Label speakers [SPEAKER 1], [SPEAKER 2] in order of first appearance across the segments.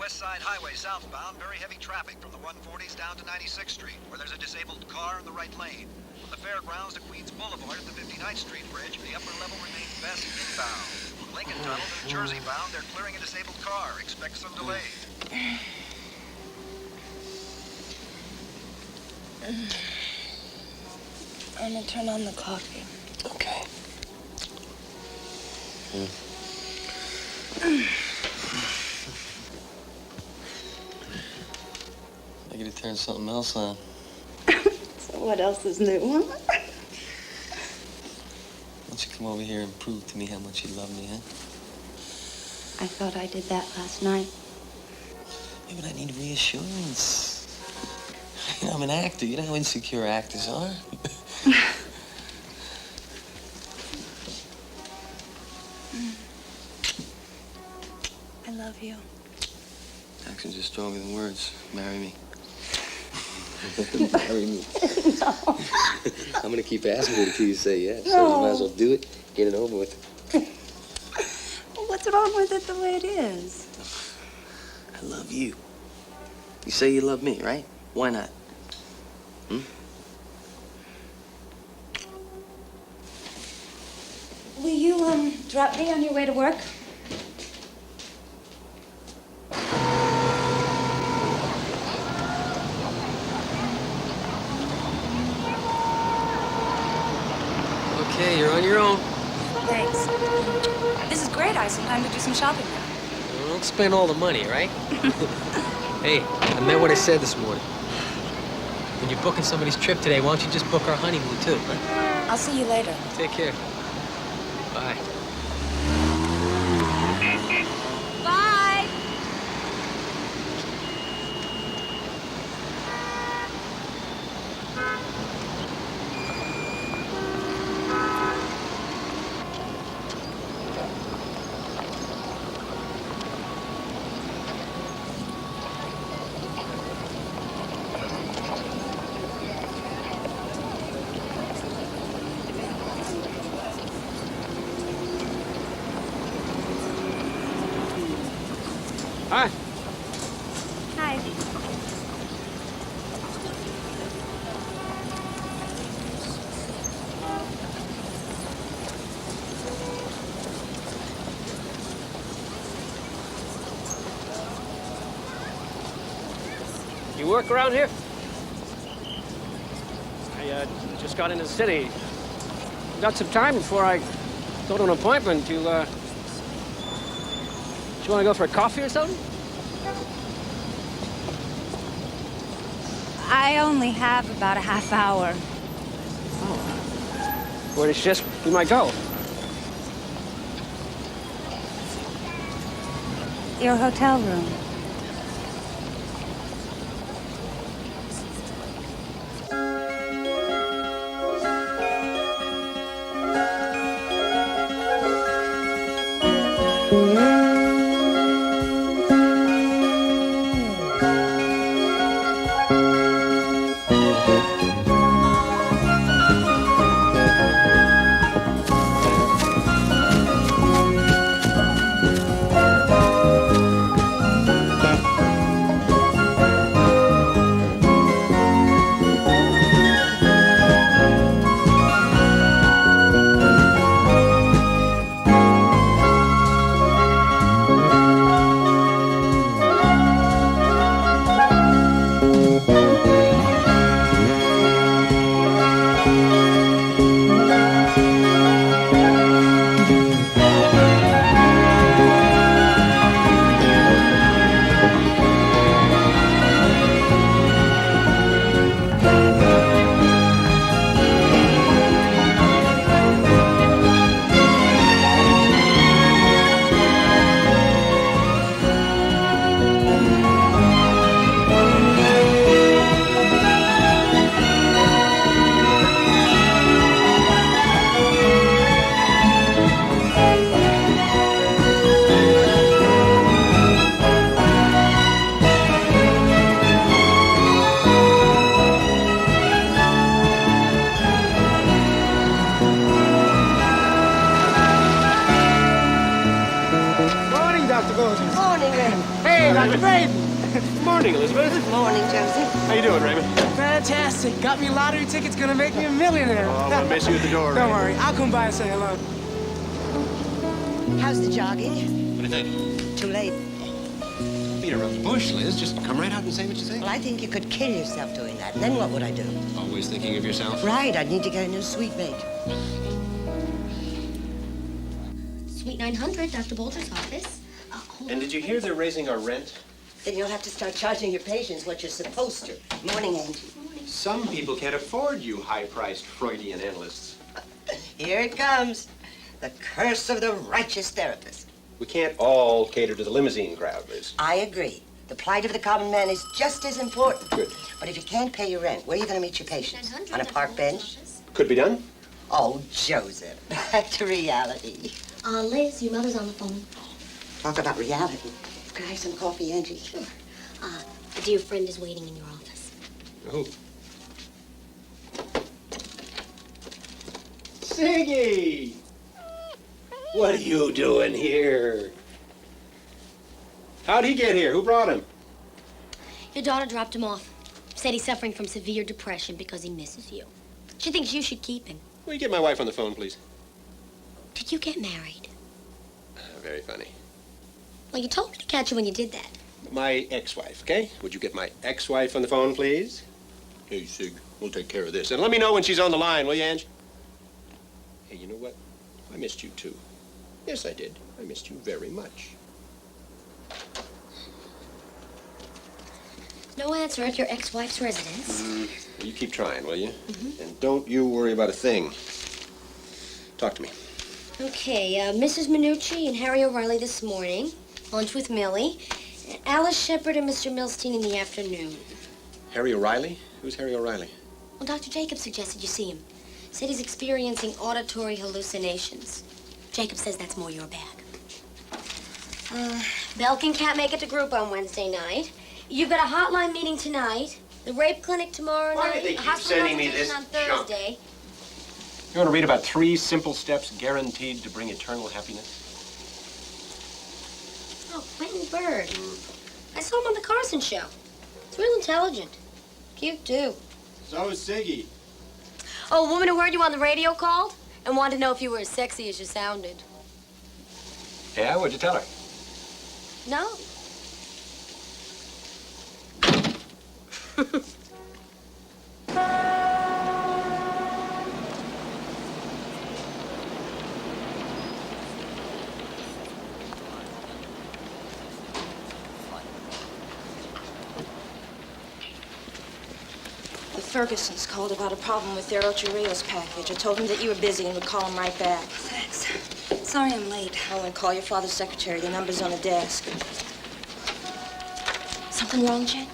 [SPEAKER 1] West Side Highway southbound, very heavy traffic from the 140s down to 96th Street, where there's a disabled car in the right lane. From the fairgrounds to Queens Boulevard at the 59th Street Bridge, the upper level remains best inbound. From Lincoln Tunnel to New Jersey bound, they're clearing a disabled car. Expect some delays.
[SPEAKER 2] I'm gonna turn on the coffee.
[SPEAKER 3] Okay. I gotta turn something else on.
[SPEAKER 2] So what else is new, huh?
[SPEAKER 3] Why don't you come over here and prove to me how much you love me, huh?
[SPEAKER 2] I thought I did that last night.
[SPEAKER 3] Yeah, but I need reassurance. You know, I'm an actor. You know how insecure actors are.
[SPEAKER 2] I love you.
[SPEAKER 3] Actions are stronger than words. Marry me. Marry me.
[SPEAKER 2] No.
[SPEAKER 3] I'm gonna keep asking you until you say yes.
[SPEAKER 2] No.
[SPEAKER 3] So you might as well do it. Get it over with.
[SPEAKER 2] Well, what's wrong with it the way it is?
[SPEAKER 3] I love you. You say you love me, right? Why not? Hmm?
[SPEAKER 2] Will you, drop me on your way to work?
[SPEAKER 3] Okay, you're on your own.
[SPEAKER 2] Thanks. This is great. I have some time to do some shopping now.
[SPEAKER 4] Well, don't spend all the money, right? Hey, I meant what I said this morning. When you're booking somebody's trip today, why don't you just book our honeymoon, too, huh?
[SPEAKER 2] I'll see you later.
[SPEAKER 4] Take care. Bye.
[SPEAKER 2] Bye.
[SPEAKER 4] Hi.
[SPEAKER 2] Hi.
[SPEAKER 4] You work around here? I just got into the city. Got some time before I go to an appointment. You want to go for a coffee or something?
[SPEAKER 2] I only have about a half hour.
[SPEAKER 4] Where it's just, we might go.
[SPEAKER 2] Your hotel room.
[SPEAKER 5] Dr. Braden.
[SPEAKER 6] Morning, Elizabeth.
[SPEAKER 7] Morning, Joseph.
[SPEAKER 6] How you doing, Raymond?
[SPEAKER 5] Fantastic. Got me lottery tickets, gonna make me a millionaire.
[SPEAKER 6] Oh, I'm gonna miss you at the door,
[SPEAKER 5] Don't
[SPEAKER 6] Raymond.
[SPEAKER 5] worry, I'll come by and say hello.
[SPEAKER 7] How's the jogging?
[SPEAKER 3] What do you think?
[SPEAKER 7] Too late.
[SPEAKER 3] Beat around the bush, Liz. Just come right out and say what you think.
[SPEAKER 7] Well, I think you could kill yourself doing that. And then what would I do?
[SPEAKER 3] Always thinking of yourself?
[SPEAKER 7] Right, I'd need to get a new suite mate.
[SPEAKER 8] Suite 900, Dr. Bolger's office.
[SPEAKER 6] And did you hear they're raising our rent?
[SPEAKER 7] Then you'll have to start charging your patients what you're supposed to. Morning, Angie.
[SPEAKER 6] Some people can't afford you high-priced Freudian analysts.
[SPEAKER 7] Here it comes. The curse of the righteous therapist.
[SPEAKER 6] We can't all cater to the limousine crowd, Liz.
[SPEAKER 7] I agree. The plight of the common man is just as important.
[SPEAKER 6] Good.
[SPEAKER 7] But if you can't pay your rent, where are you going to meet your patients? On a park bench?
[SPEAKER 6] Could be done.
[SPEAKER 7] Oh, Joseph, back to reality.
[SPEAKER 8] Liz, your mother's on the phone.
[SPEAKER 7] Talk about reality. Can I have some coffee, Angie?
[SPEAKER 8] Sure. A dear friend is waiting in your office.
[SPEAKER 6] Oh. Siggy! What are you doing here? How'd he get here? Who brought him?
[SPEAKER 8] Your daughter dropped him off. Said he's suffering from severe depression because he misses you. She thinks you should keep him.
[SPEAKER 6] Will you get my wife on the phone, please?
[SPEAKER 8] Did you get married?
[SPEAKER 6] Very funny.
[SPEAKER 8] Well, you told me to catch you when you did that.
[SPEAKER 6] My ex-wife, okay? Would you get my ex-wife on the phone, please? Hey, Sig, we'll take care of this. And let me know when she's on the line, will you, Ange? Hey, you know what? I missed you, too. Yes, I did. I missed you very much.
[SPEAKER 8] No answer at your ex-wife's residence.
[SPEAKER 6] You keep trying, will you? And don't you worry about a thing. Talk to me.
[SPEAKER 8] Okay, Mrs. Minucci and Harry O'Reilly this morning. Lunch with Millie. Alice Shepard and Mr. Milstein in the afternoon.
[SPEAKER 6] Harry O'Reilly? Who's Harry O'Reilly?
[SPEAKER 8] Well, Dr. Jacob suggested you see him. Said he's experiencing auditory hallucinations. Jacob says that's more your bag. Belkin can't make it to group on Wednesday night. You've got a hotline meeting tonight. The rape clinic tomorrow
[SPEAKER 6] Why
[SPEAKER 8] night.
[SPEAKER 6] do they keep
[SPEAKER 8] hospital
[SPEAKER 6] sending me this
[SPEAKER 8] consultation on Thursday.
[SPEAKER 6] You want to read about 3 simple steps guaranteed to bring eternal happiness?
[SPEAKER 8] Oh, Quentin Bird. I saw him on the Carson show. He's real intelligent. Cute, too.
[SPEAKER 6] So is Siggy.
[SPEAKER 8] Oh, a woman who heard you on the radio called and wanted to know if you were as sexy as you sounded.
[SPEAKER 6] Yeah, what'd you tell her?
[SPEAKER 8] No.
[SPEAKER 2] The Fergusons called about a problem with their Ocho Rios package. I told them that you were busy and would call them right back. Thanks. Sorry I'm late. Oh, and call your father's secretary. The number's on the desk.
[SPEAKER 8] Something wrong, Jen?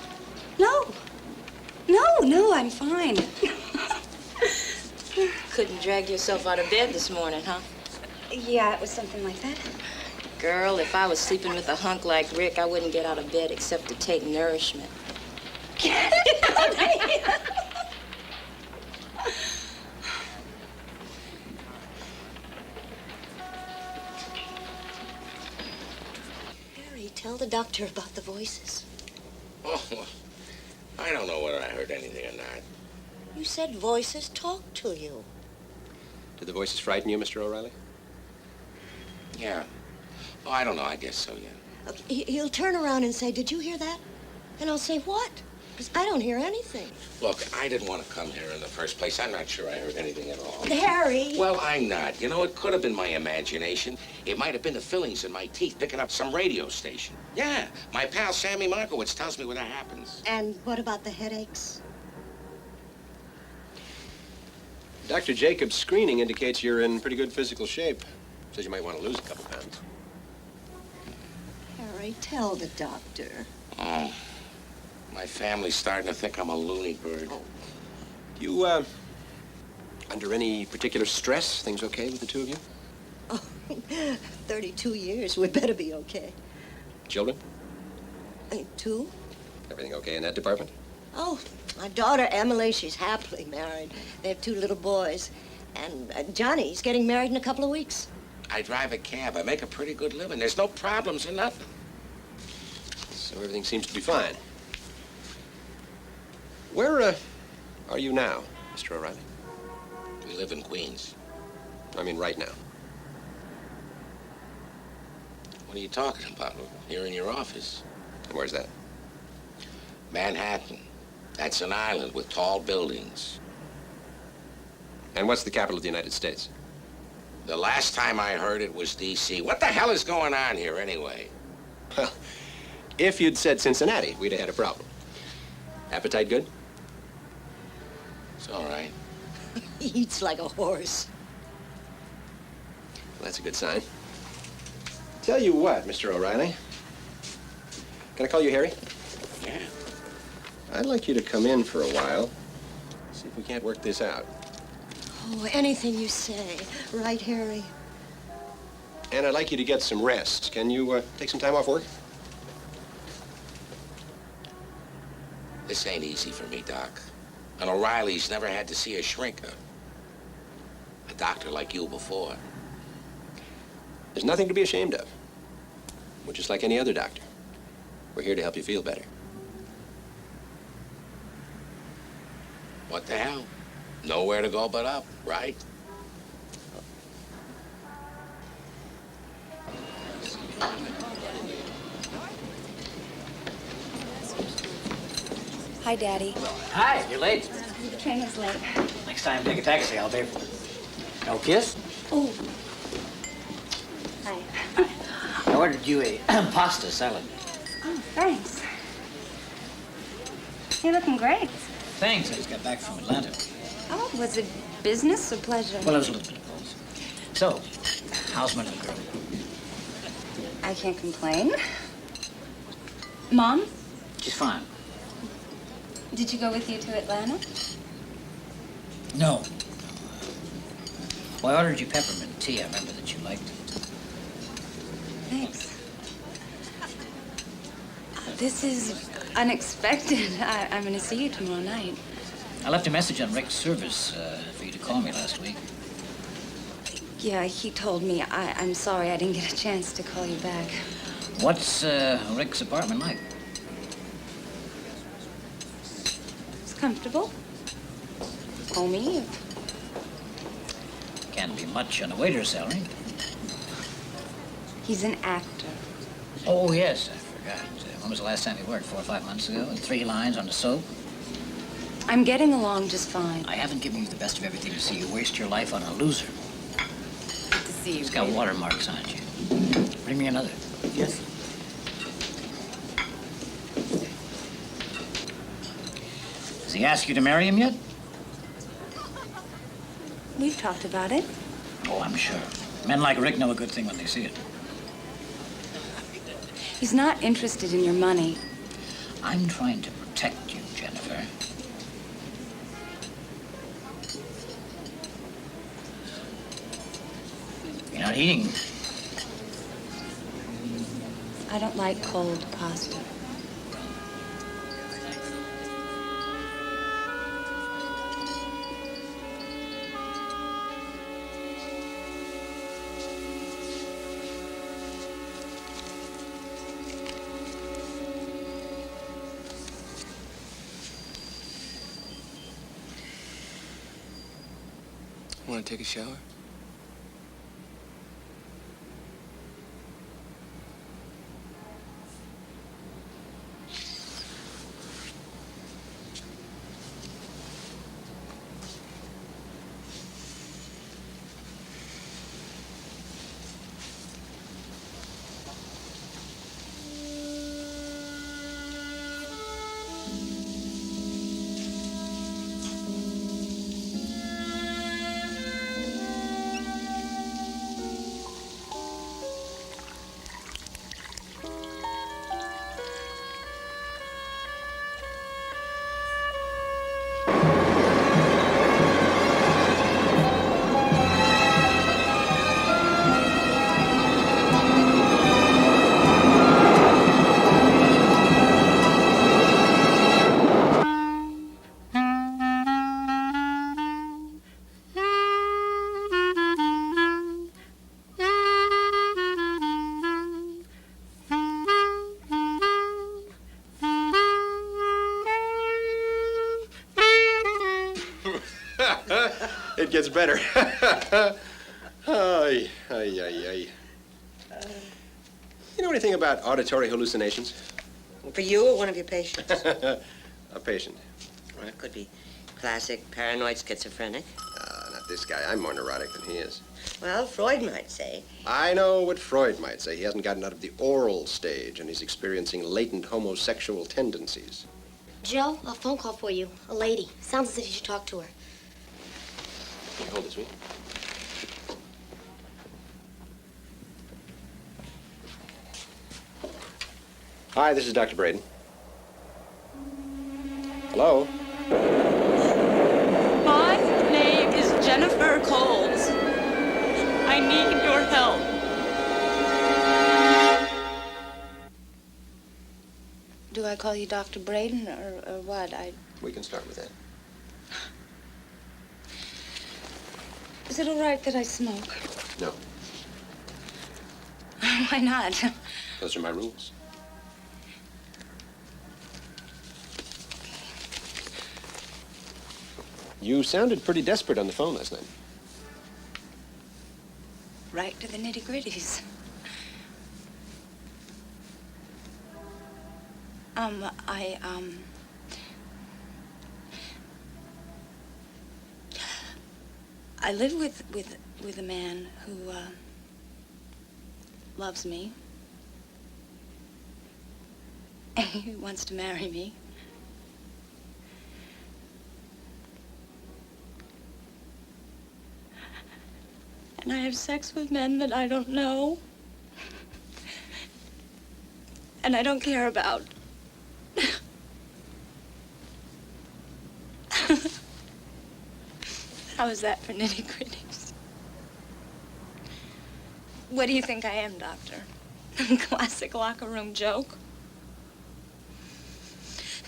[SPEAKER 2] No. No, I'm fine.
[SPEAKER 9] Couldn't drag yourself out of bed this morning, huh?
[SPEAKER 2] Yeah, it was something like that.
[SPEAKER 9] Girl, if I was sleeping with a hunk like Rick, I wouldn't get out of bed except to take nourishment.
[SPEAKER 8] Harry, tell the doctor about the voices.
[SPEAKER 10] Oh, I don't know whether I heard anything or not.
[SPEAKER 8] You said voices talk to you.
[SPEAKER 6] Did the voices frighten you, Mr. O'Reilly?
[SPEAKER 10] Yeah. Oh, I don't know. I guess so, yeah.
[SPEAKER 8] Okay, he'll turn around and say, "Did you hear that?" And I'll say, "What?" Because I don't hear anything.
[SPEAKER 10] Look, I didn't want to come here in the first place. I'm not sure I heard anything at all.
[SPEAKER 8] Harry!
[SPEAKER 10] Well, I'm not. You know, it could have been my imagination. It might have been the fillings in my teeth picking up some radio station. Yeah, my pal Sammy Markowitz tells me when that happens.
[SPEAKER 8] And what about the headaches?
[SPEAKER 6] Dr. Jacob's screening indicates you're in pretty good physical shape. Says you might want to lose a couple pounds.
[SPEAKER 8] Harry, tell the doctor.
[SPEAKER 10] Oh, my family's starting to think I'm a loony bird.
[SPEAKER 6] You, under any particular stress? Things okay with the two of you?
[SPEAKER 8] Oh, 32 years. We better be okay.
[SPEAKER 6] Children?
[SPEAKER 8] 2?
[SPEAKER 6] Everything okay in that department?
[SPEAKER 8] Oh, my daughter, Emily, she's happily married. They have 2 little boys. And Johnny's getting married in a couple of weeks.
[SPEAKER 10] I drive a cab. I make a pretty good living. There's no problems or nothing.
[SPEAKER 6] So everything seems to be fine. Where, are you now, Mr. O'Reilly?
[SPEAKER 10] We live in Queens.
[SPEAKER 6] I mean, right now.
[SPEAKER 10] What are you talking about? Here in your office.
[SPEAKER 6] And where's that?
[SPEAKER 10] Manhattan. That's an island with tall buildings.
[SPEAKER 6] And what's the capital of the United States?
[SPEAKER 10] The last time I heard it was D.C. What the hell is going on here, anyway?
[SPEAKER 6] Well, if you'd said Cincinnati, we'd have had a problem. Appetite good?
[SPEAKER 10] It's all right.
[SPEAKER 7] He eats like a horse.
[SPEAKER 6] Well, that's a good sign. Tell you what, Mr. O'Reilly. Can I call you Harry?
[SPEAKER 10] Yeah.
[SPEAKER 6] I'd like you to come in for a while. See if we can't work this out.
[SPEAKER 7] Oh, anything you say. Right, Harry?
[SPEAKER 6] And I'd like you to get some rest. Can you take some time off work?
[SPEAKER 10] This ain't easy for me, Doc. And O'Reilly's never had to see a shrinker. A doctor like you before.
[SPEAKER 6] There's nothing to be ashamed of. We're just like any other doctor. We're here to help you feel better.
[SPEAKER 10] What the hell? Nowhere to go but up, right?
[SPEAKER 2] Hi, Daddy.
[SPEAKER 11] Hi, you're late.
[SPEAKER 2] The train is late.
[SPEAKER 11] Next time, take a taxi. I'll pay for it. No kiss?
[SPEAKER 2] Oh. Hi.
[SPEAKER 11] I ordered you a pasta salad.
[SPEAKER 2] Oh, thanks. You're looking great.
[SPEAKER 11] Thanks. I just got back from Atlanta.
[SPEAKER 2] Oh, was it business or pleasure?
[SPEAKER 11] Well, it was a little bit of both. So, how's my little girl?
[SPEAKER 2] I can't complain. Mom,
[SPEAKER 11] She's fine.
[SPEAKER 2] did you go with you to Atlanta?
[SPEAKER 11] No. Well, I ordered you peppermint tea. I remember that you liked it.
[SPEAKER 2] Thanks. This is unexpected. I'm going to see you tomorrow night.
[SPEAKER 11] I left a message on Rick's service for you to call me last week.
[SPEAKER 2] Yeah, he told me. I'm sorry I didn't get a chance to call you back.
[SPEAKER 11] What's Rick's apartment like?
[SPEAKER 2] It's comfortable. Homey.
[SPEAKER 11] Can't be much on a waiter's salary.
[SPEAKER 2] He's an actor.
[SPEAKER 11] Oh, yes, I forgot. When was the last time you worked? 4 or 5 months ago? And 3 lines on the soap?
[SPEAKER 2] I'm getting along just fine.
[SPEAKER 11] I haven't given you the best of everything to see you waste your life on a loser.
[SPEAKER 2] Good to see you.
[SPEAKER 11] It's got watermarks on you. Bring me another.
[SPEAKER 5] Yes.
[SPEAKER 11] Has he asked you to marry him yet?
[SPEAKER 2] We've talked about it.
[SPEAKER 11] Oh, I'm sure. Men like Rick know a good thing when they see it.
[SPEAKER 2] He's not interested in your money.
[SPEAKER 11] I'm trying to protect you, Jennifer. You're not eating.
[SPEAKER 2] I don't like cold pasta.
[SPEAKER 3] Want to take a shower?
[SPEAKER 6] gets better. Ay, ay, ay, ay. You know anything about auditory hallucinations?
[SPEAKER 7] For you or one of your patients?
[SPEAKER 6] A patient. Right?
[SPEAKER 7] Could be classic paranoid schizophrenic.
[SPEAKER 6] Not this guy. I'm more neurotic than he is.
[SPEAKER 7] Well, Freud might say.
[SPEAKER 6] I know what Freud might say. He hasn't gotten out of the oral stage, and he's experiencing latent homosexual tendencies.
[SPEAKER 8] Joe, a phone call for you. A lady. Sounds as if you should talk to her.
[SPEAKER 6] Can you hold it, sweet? Hi, this is Dr. Braden. Hello?
[SPEAKER 12] My name is Jennifer Coles. I need your help. Do I call you Dr. Braden or what?
[SPEAKER 6] We can start with that.
[SPEAKER 12] Is it all right that I smoke?
[SPEAKER 6] No,
[SPEAKER 12] Why not?
[SPEAKER 6] those are my rules. You sounded pretty desperate on the phone last night.
[SPEAKER 12] Right to the nitty-gritties. I live with a man who loves me. And he wants to marry me. And I have sex with men that I don't know. And I don't care about. How is that for nitty-gritties? What do you think I am, Doctor? Classic locker room joke?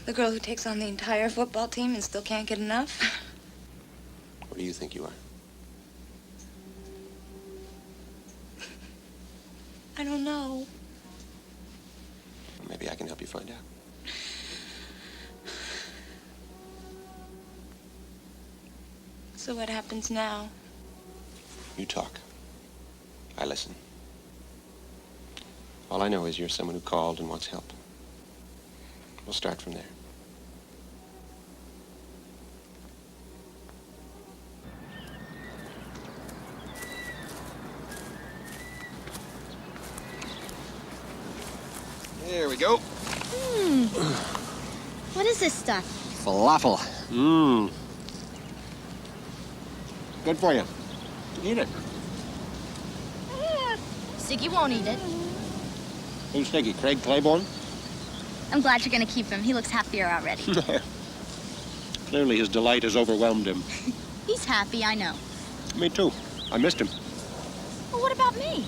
[SPEAKER 12] The girl who takes on the entire football team and still can't get enough?
[SPEAKER 6] What do you think you are?
[SPEAKER 12] I don't know.
[SPEAKER 6] Maybe I can help you find out.
[SPEAKER 12] So what happens now?
[SPEAKER 6] You talk. I listen. All I know is you're someone who called and wants help. We'll start from there. There we go.
[SPEAKER 8] What is this stuff?
[SPEAKER 6] Falafel. Mmm. Good for you. Eat it.
[SPEAKER 8] Siggy won't eat it.
[SPEAKER 6] Who's Siggy? Craig Claiborne?
[SPEAKER 8] I'm glad you're gonna keep him. He looks happier already.
[SPEAKER 6] Clearly his delight has overwhelmed him.
[SPEAKER 8] He's happy, I know.
[SPEAKER 6] Me too. I missed him.
[SPEAKER 8] Well, what about me?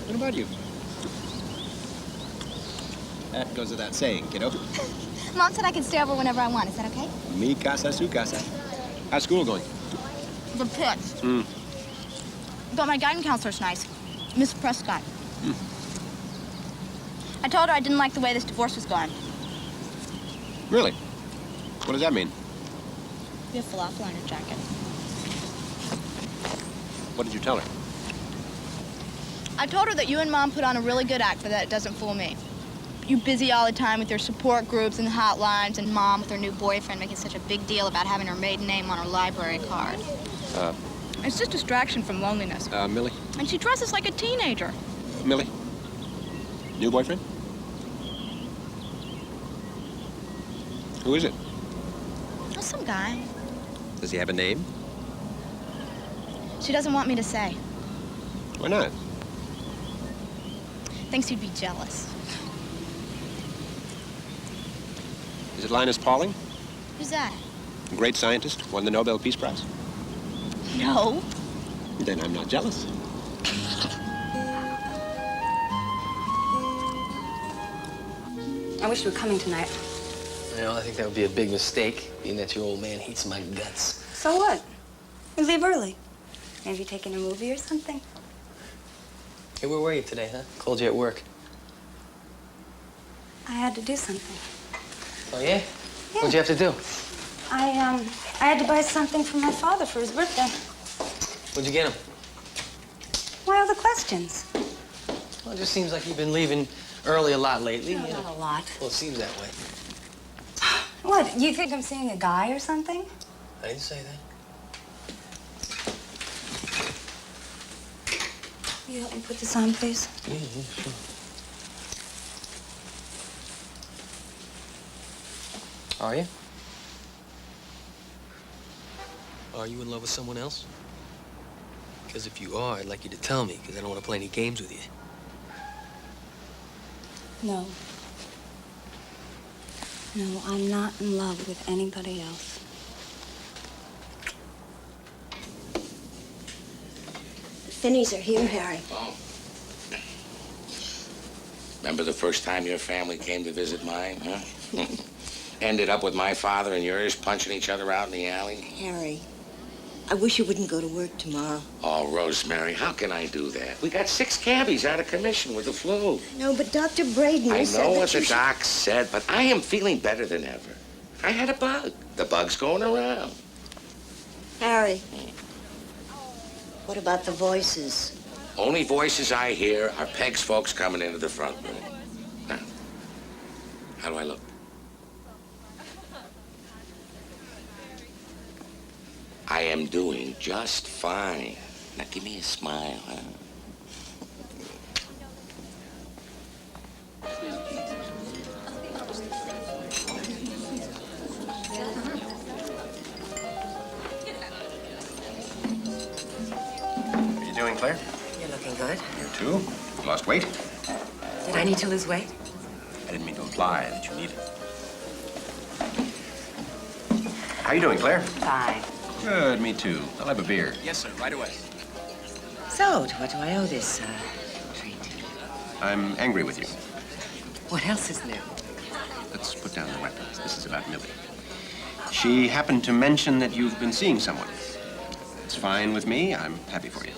[SPEAKER 6] What about you? That goes without saying, kiddo.
[SPEAKER 8] Mom said I could stay over whenever I want. Is that okay?
[SPEAKER 6] Mi casa, su casa. How's school going?
[SPEAKER 8] The pits. But my guidance counselor's nice. Miss Prescott. I told her I didn't like the way this divorce was going.
[SPEAKER 6] Really? What does that mean?
[SPEAKER 8] You have falafel on your jacket.
[SPEAKER 6] What did you tell her?
[SPEAKER 8] I told her that you and Mom put on a really good act, but that it doesn't fool me. You busy all the time with your support groups and hotlines, and Mom with her new boyfriend making such a big deal about having her maiden name on her library card. It's just distraction from loneliness.
[SPEAKER 6] Millie?
[SPEAKER 8] And she dresses like a teenager.
[SPEAKER 6] Millie? New boyfriend? Who is it?
[SPEAKER 8] Oh, some guy.
[SPEAKER 6] Does he have a name?
[SPEAKER 8] She doesn't want me to say.
[SPEAKER 6] Why not?
[SPEAKER 8] Thinks you'd be jealous.
[SPEAKER 6] Is it Linus Pauling?
[SPEAKER 8] Who's that?
[SPEAKER 6] A great scientist, won the Nobel Peace Prize.
[SPEAKER 8] No.
[SPEAKER 6] Then I'm not jealous.
[SPEAKER 2] I wish you were coming tonight.
[SPEAKER 4] I think that would be a big mistake, being that your old man hates my guts.
[SPEAKER 2] So what? We leave early. Maybe taking a movie or something?
[SPEAKER 4] Hey, where were you today, huh? Called you at work.
[SPEAKER 2] I had to do something.
[SPEAKER 4] Oh, yeah? What'd you have to do?
[SPEAKER 2] I had to buy something for my father for his birthday.
[SPEAKER 4] Where'd you get them?
[SPEAKER 13] Why all the questions?
[SPEAKER 4] Well, it just seems like you've been leaving early a lot lately.
[SPEAKER 13] No, not a lot.
[SPEAKER 4] Well, it seems that way.
[SPEAKER 13] What, you think I'm seeing a guy or something?
[SPEAKER 4] I didn't say that.
[SPEAKER 13] Will you help me put this on, please?
[SPEAKER 4] Yeah, sure. Are you? Are you in love with someone else? Because if you are, I'd like you to tell me, because I don't want to play any games with you.
[SPEAKER 13] No. No, I'm not in love with anybody else.
[SPEAKER 2] The Finneys are here, Harry.
[SPEAKER 10] Oh. Remember the first time your family came to visit mine, huh? Ended up with my father and yours punching each other out in the alley?
[SPEAKER 2] Harry, I wish you wouldn't go to work tomorrow.
[SPEAKER 10] Oh, Rosemary, how can I do that? We got 6 cabbies out of commission with the flu.
[SPEAKER 2] No, but Dr. Braden
[SPEAKER 10] I
[SPEAKER 2] said
[SPEAKER 10] know
[SPEAKER 2] that
[SPEAKER 10] what the
[SPEAKER 2] you should...
[SPEAKER 10] doc said, but I am feeling better than ever. I had a bug. The bug's going around.
[SPEAKER 2] Harry, what about the voices?
[SPEAKER 10] Only voices I hear are Peg's folks coming into the front room. Now, how do I look? I am doing just fine. Now give me a smile, huh?
[SPEAKER 6] How are you doing, Claire?
[SPEAKER 7] You're looking good.
[SPEAKER 6] You too? Lost weight?
[SPEAKER 7] Did I need to lose weight?
[SPEAKER 6] I didn't mean to imply that you need it. How you doing, Claire?
[SPEAKER 7] Fine.
[SPEAKER 6] Good, me too. I'll have a beer.
[SPEAKER 5] Yes, sir, right away.
[SPEAKER 7] So, to what do I owe this, treat?
[SPEAKER 6] I'm angry with you.
[SPEAKER 7] What else is new?
[SPEAKER 6] Let's put down the weapons. This is about Millie. She happened to mention that you've been seeing someone. It's fine with me. I'm happy for you.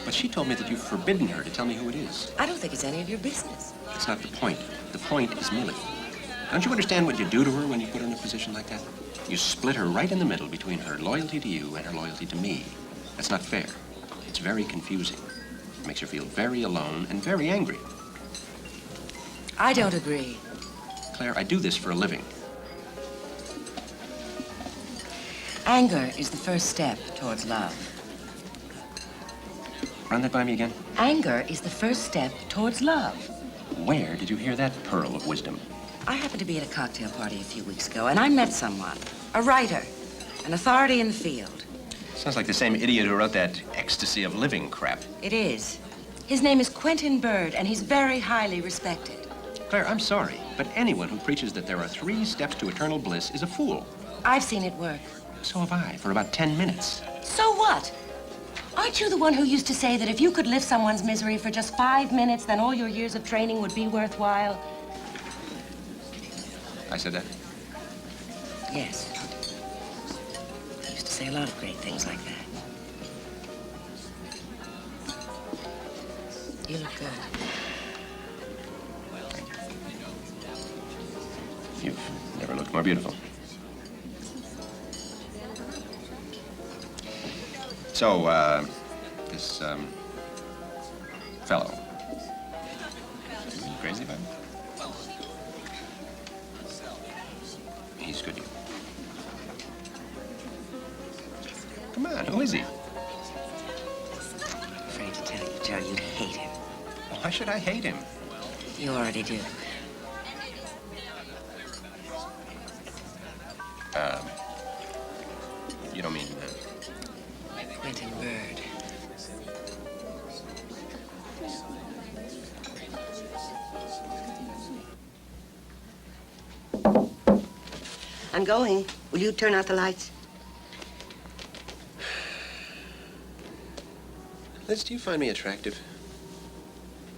[SPEAKER 6] But she told me that you've forbidden her to tell me who it is.
[SPEAKER 7] I don't think it's any of your business.
[SPEAKER 6] That's not the point. The point is Millie. Don't you understand what you do to her when you put her in a position like that? You split her right in the middle between her loyalty to you and her loyalty to me. That's not fair. It's very confusing. It makes her feel very alone and very angry.
[SPEAKER 7] I don't agree.
[SPEAKER 6] Claire, I do this for a living.
[SPEAKER 7] Anger is the first step towards love.
[SPEAKER 6] Run that by me again.
[SPEAKER 7] Anger is the first step towards love.
[SPEAKER 6] Where did you hear that pearl of wisdom?
[SPEAKER 7] I happened to be at a cocktail party a few weeks ago, and I met someone, a writer, an authority in the field.
[SPEAKER 6] Sounds like the same idiot who wrote that ecstasy of living crap.
[SPEAKER 7] It is. His name is Quentin Bird, and he's very highly respected.
[SPEAKER 6] Claire, I'm sorry, but anyone who preaches that there are 3 steps to eternal bliss is a fool.
[SPEAKER 7] I've seen it work.
[SPEAKER 6] So have I, for about 10 minutes.
[SPEAKER 7] So what? Aren't you the one who used to say that if you could lift someone's misery for just 5 minutes, then all your years of training would be worthwhile?
[SPEAKER 6] I said that?
[SPEAKER 7] Yes. I used to say a lot of great things like that. You look good.
[SPEAKER 6] You've never looked more beautiful. So, this, fellow. Are you crazy about him? He's good to you. Come on, who is he?
[SPEAKER 7] I'm afraid to tell you, Joe, you hate him.
[SPEAKER 6] Why should I hate him?
[SPEAKER 7] You already do.
[SPEAKER 6] You don't mean...
[SPEAKER 7] Quentin Bird. I'm going. Will you turn out the lights?
[SPEAKER 6] Liz, do you find me attractive?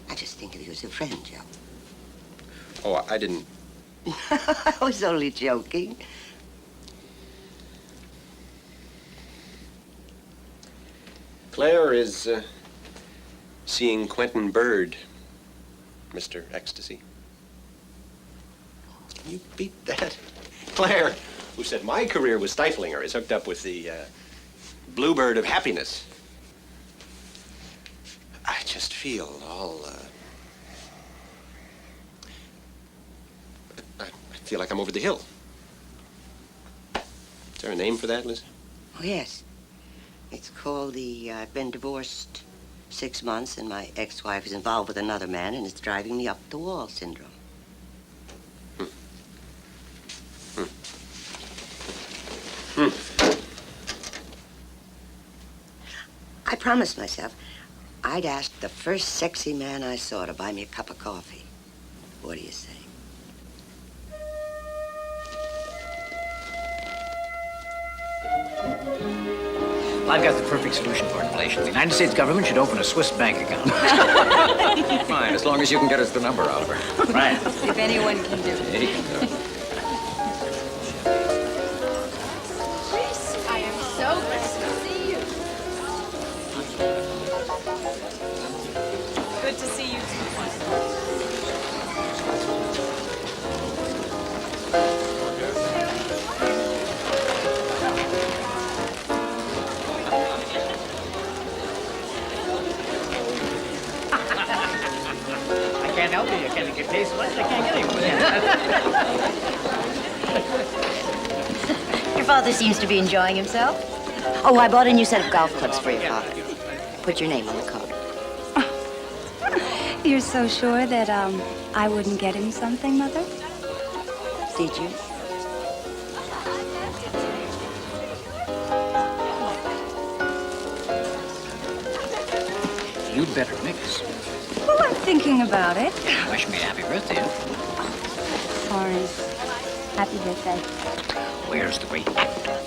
[SPEAKER 7] I just think of you as a friend, Joe.
[SPEAKER 6] Oh, I didn't...
[SPEAKER 7] I was only joking.
[SPEAKER 6] Claire is, seeing Quentin Bird, Mr. Ecstasy. Can you beat that? Claire, who said my career was stifling her, is hooked up with the, Bluebird of happiness.
[SPEAKER 10] just feel all,
[SPEAKER 6] I feel like I'm over the hill. Is there a name for that, Liz?
[SPEAKER 14] Oh, yes. It's called I've been divorced 6 months, and my ex-wife is involved with another man, and it's driving me up the wall syndrome. I promised myself I'd ask the first sexy man I saw to buy me a cup of coffee. What do you say?
[SPEAKER 11] Well, I've got the perfect solution for inflation. The United States government should open a Swiss bank account.
[SPEAKER 15] Fine, as long as you can get us the number, Oliver.
[SPEAKER 11] Right.
[SPEAKER 13] If anyone can do it.
[SPEAKER 11] There you go.
[SPEAKER 8] Chris, I am so glad to see you.
[SPEAKER 12] Good to see you too.
[SPEAKER 11] I can't help you. You can't get paid so much. I can't get anyone.
[SPEAKER 14] Your father seems to be enjoying himself. Oh, I bought a new set of golf clubs for your father. Put your name on the card.
[SPEAKER 13] You're so sure that, I wouldn't get him something, Mother?
[SPEAKER 14] Did you?
[SPEAKER 11] You'd better mix.
[SPEAKER 13] Well, I'm thinking about it.
[SPEAKER 11] Wish me a happy birthday.
[SPEAKER 13] Sorry. Happy birthday.
[SPEAKER 11] Where's the great actor?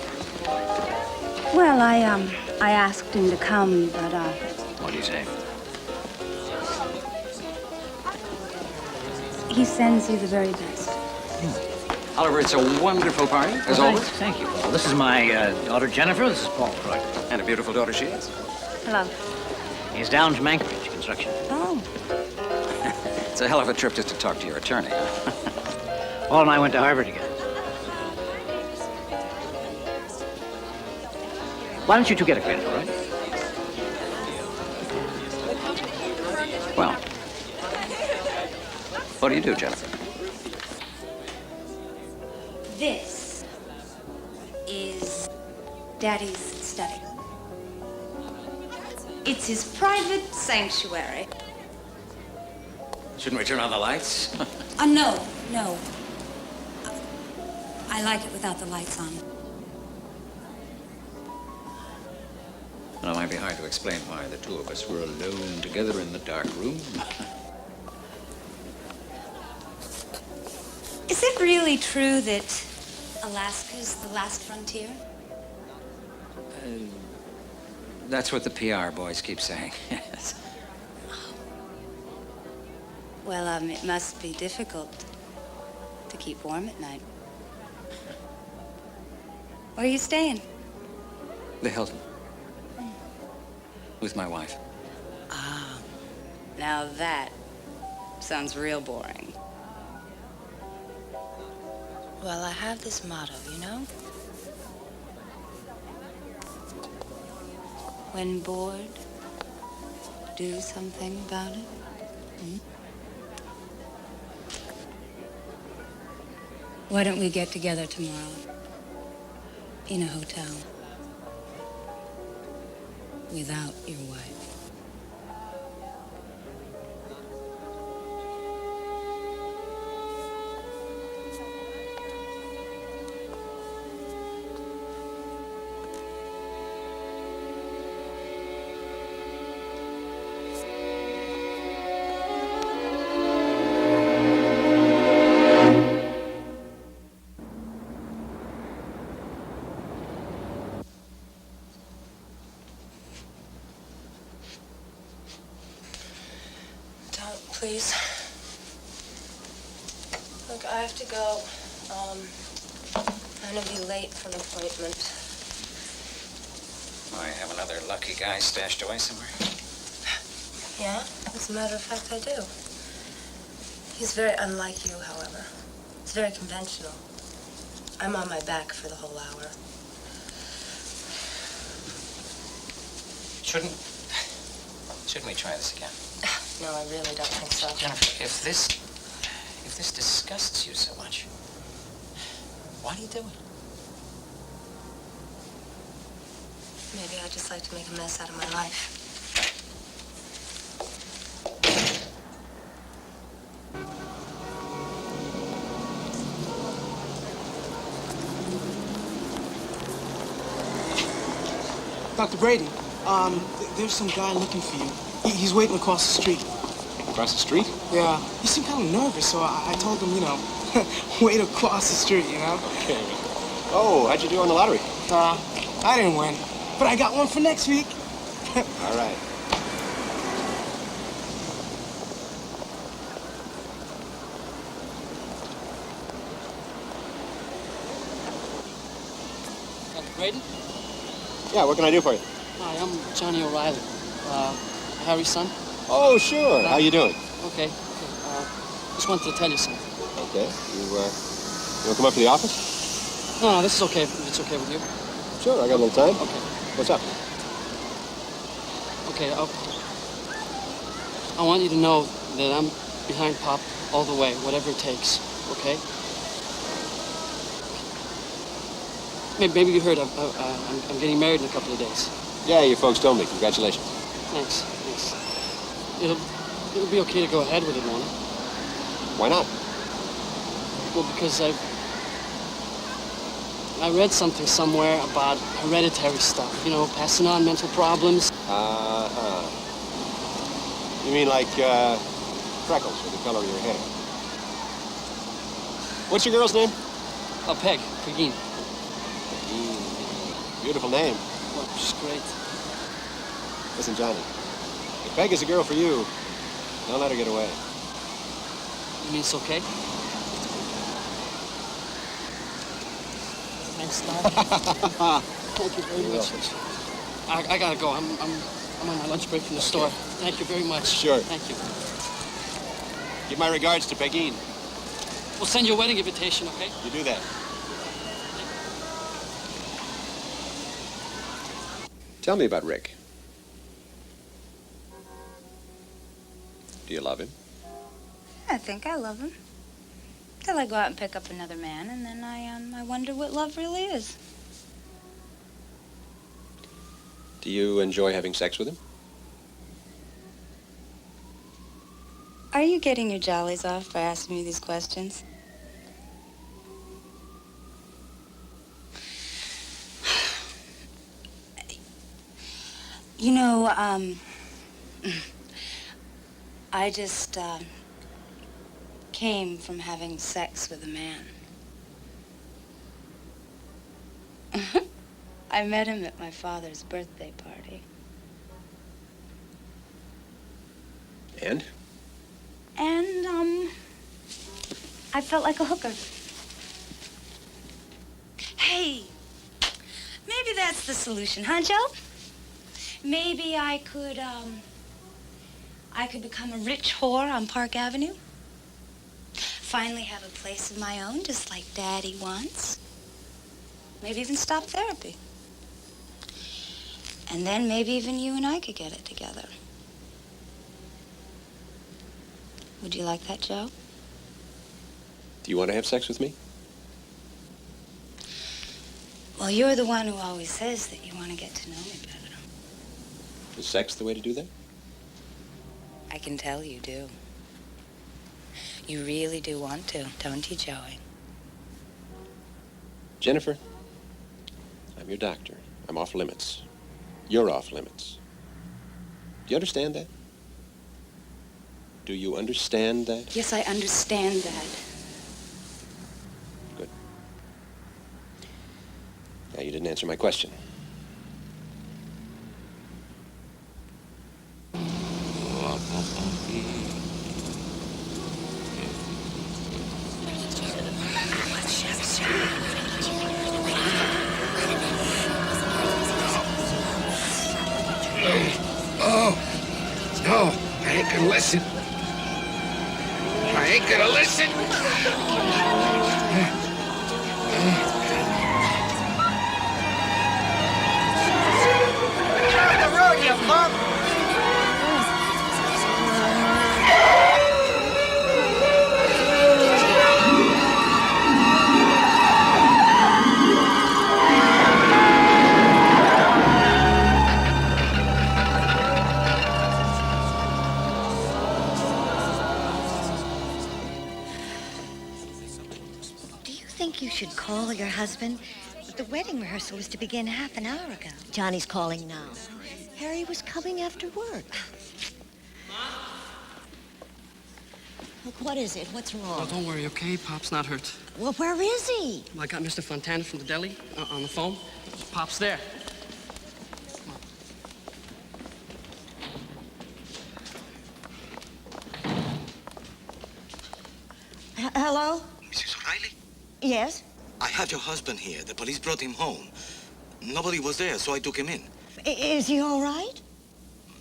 [SPEAKER 13] Well, I asked him to come, but,
[SPEAKER 11] What do you say?
[SPEAKER 13] he sends you the very best.
[SPEAKER 15] Oliver, it's a wonderful party, as
[SPEAKER 11] Well,
[SPEAKER 15] always.
[SPEAKER 11] Thank you, Paul. This is my daughter, Jennifer. This is Paul Croyd.
[SPEAKER 15] And a beautiful daughter she is.
[SPEAKER 13] Hello.
[SPEAKER 11] He's down from Anchorage Construction.
[SPEAKER 13] Oh.
[SPEAKER 15] It's a hell of a trip just to talk to your attorney.
[SPEAKER 11] Paul and I went to Harvard together. Why don't you two get acquainted, all right?
[SPEAKER 15] Well, what do you do, Jennifer?
[SPEAKER 13] This is Daddy's study. It's his private sanctuary.
[SPEAKER 15] Shouldn't we turn on the lights?
[SPEAKER 13] No. I like it without the lights on.
[SPEAKER 15] Well, it might be hard to explain why the two of us were alone together in the dark room.
[SPEAKER 13] Is it really true that Alaska's the last frontier?
[SPEAKER 15] That's what the PR boys keep saying. Yes.
[SPEAKER 13] Well, it must be difficult to keep warm at night. Where are you staying?
[SPEAKER 15] The Hilton. With my wife.
[SPEAKER 13] Ah, now that sounds real boring. Well, I have this motto, you know? When bored, do something about it. Hmm? Why don't we get together tomorrow in a hotel without your wife? Please. Look, I have to go. I'm gonna be late for an appointment.
[SPEAKER 15] I have another lucky guy stashed away somewhere.
[SPEAKER 13] Yeah? As a matter of fact, I do. He's very unlike you, however. He's very conventional. I'm on my back for the whole hour.
[SPEAKER 11] Shouldn't we try this again?
[SPEAKER 13] No, I really don't think so.
[SPEAKER 11] Jennifer, if this disgusts you so much, why do you do it?
[SPEAKER 13] Maybe I just like to make a mess out of my life.
[SPEAKER 5] Dr. Brady, there's some guy looking for you. He's waiting across the street.
[SPEAKER 6] Across the street?
[SPEAKER 5] Yeah. He seemed kind of nervous, so I told him, wait across the street,
[SPEAKER 6] Okay. Oh, how'd you do on the lottery?
[SPEAKER 5] I didn't win, but I got one for next week.
[SPEAKER 6] All right.
[SPEAKER 16] Dr. Brady?
[SPEAKER 6] Yeah, what can I do for you?
[SPEAKER 16] Hi, I'm Johnny O'Reilly. Harry's son.
[SPEAKER 6] Oh, sure. How you doing?
[SPEAKER 16] Okay. Just wanted to tell you something.
[SPEAKER 6] Okay. You want to come up to the office?
[SPEAKER 16] No, this is okay if it's okay with you.
[SPEAKER 6] Sure, I got a little time.
[SPEAKER 16] Okay.
[SPEAKER 6] What's up?
[SPEAKER 16] Okay, I want you to know that I'm behind Pop all the way, whatever it takes, okay? Maybe you heard I'm getting married in a couple of days.
[SPEAKER 6] Yeah, your folks told me. Congratulations.
[SPEAKER 16] Thanks. It'll be okay to go ahead with it, won't it?
[SPEAKER 6] Why not?
[SPEAKER 16] Well, because I read something somewhere about hereditary stuff, passing on mental problems.
[SPEAKER 6] Uh-huh. You mean like freckles or the color of your hair? What's your girl's name?
[SPEAKER 16] Pegeen.
[SPEAKER 6] Beautiful name.
[SPEAKER 16] Well, she's great.
[SPEAKER 6] Listen, Johnny, if Peg is a girl for you, don't let her get away.
[SPEAKER 16] You mean it's okay? Thanks, Doc. Thank you very much. I gotta go. I'm on my lunch break from the store. Thank you very much.
[SPEAKER 6] Sure.
[SPEAKER 16] Thank you.
[SPEAKER 6] Give my regards to Pegeen.
[SPEAKER 16] We'll send you a wedding invitation, okay?
[SPEAKER 6] You do that. Tell me about Rick. Do you love him?
[SPEAKER 2] I think I love him. Till I go out and pick up another man, and then I wonder what love really is.
[SPEAKER 6] Do you enjoy having sex with him?
[SPEAKER 2] Are you getting your jollies off by asking me these questions? I just came from having sex with a man. I met him at my father's birthday party.
[SPEAKER 6] And?
[SPEAKER 2] And, I felt like a hooker. Hey, maybe that's the solution, huh, Joe? Maybe I could become a rich whore on Park Avenue. Finally have a place of my own, just like Daddy wants. Maybe even stop therapy. And then maybe even you and I could get it together. Would you like that, Joe?
[SPEAKER 6] Do you want to have sex with me?
[SPEAKER 2] Well, you're the one who always says that you want to get to know me better.
[SPEAKER 6] Is sex the way to do that?
[SPEAKER 2] I can tell you do. You really do want to, don't you, Joey?
[SPEAKER 6] Jennifer, I'm your doctor. I'm off limits. You're off limits. Do you understand that? Do you understand that?
[SPEAKER 2] Yes, I understand that.
[SPEAKER 6] Good. Now, you didn't answer my question.
[SPEAKER 10] No, I ain't gonna listen. I ain't gonna listen.
[SPEAKER 5] Get off the road, you bum!
[SPEAKER 17] you should call your husband. The wedding rehearsal was to begin half an hour ago.
[SPEAKER 7] Johnny's calling now. Harry was coming after work. Look, what is it? What's wrong?
[SPEAKER 16] Oh, don't worry, okay? Pop's not hurt.
[SPEAKER 7] Well, where is he?
[SPEAKER 16] Well, I got Mr. Fontana from the deli on the phone. Pop's there.
[SPEAKER 7] Hello?
[SPEAKER 3] Mrs. O'Reilly?
[SPEAKER 7] Yes?
[SPEAKER 3] I have your husband here. The police brought him home. Nobody was there, so I took him in.
[SPEAKER 7] Is he all right?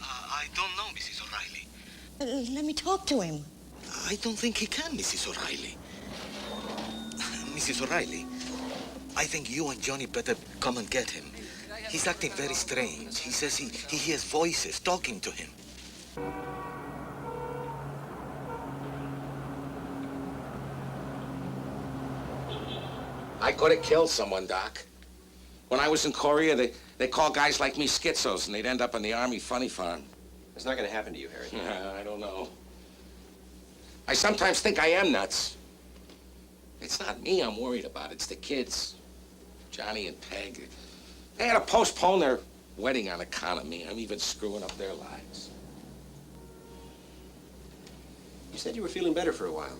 [SPEAKER 3] I don't know, Mrs. O'Reilly.
[SPEAKER 7] Let me talk to him.
[SPEAKER 3] I don't think he can, Mrs. O'Reilly. Mrs. O'Reilly, I think you and Johnny better come and get him. He's acting very strange. He says he hears voices talking to him.
[SPEAKER 10] I could have killed someone, Doc. When I was in Korea, they call guys like me schizos, and they'd end up in the Army funny farm.
[SPEAKER 6] It's not going to happen to you, Harry.
[SPEAKER 10] I don't know. I sometimes think I am nuts. It's not me I'm worried about. It's the kids. Johnny and Peg. They had to postpone their wedding on account of me. I'm even screwing up their lives.
[SPEAKER 6] You said you were feeling better for a while.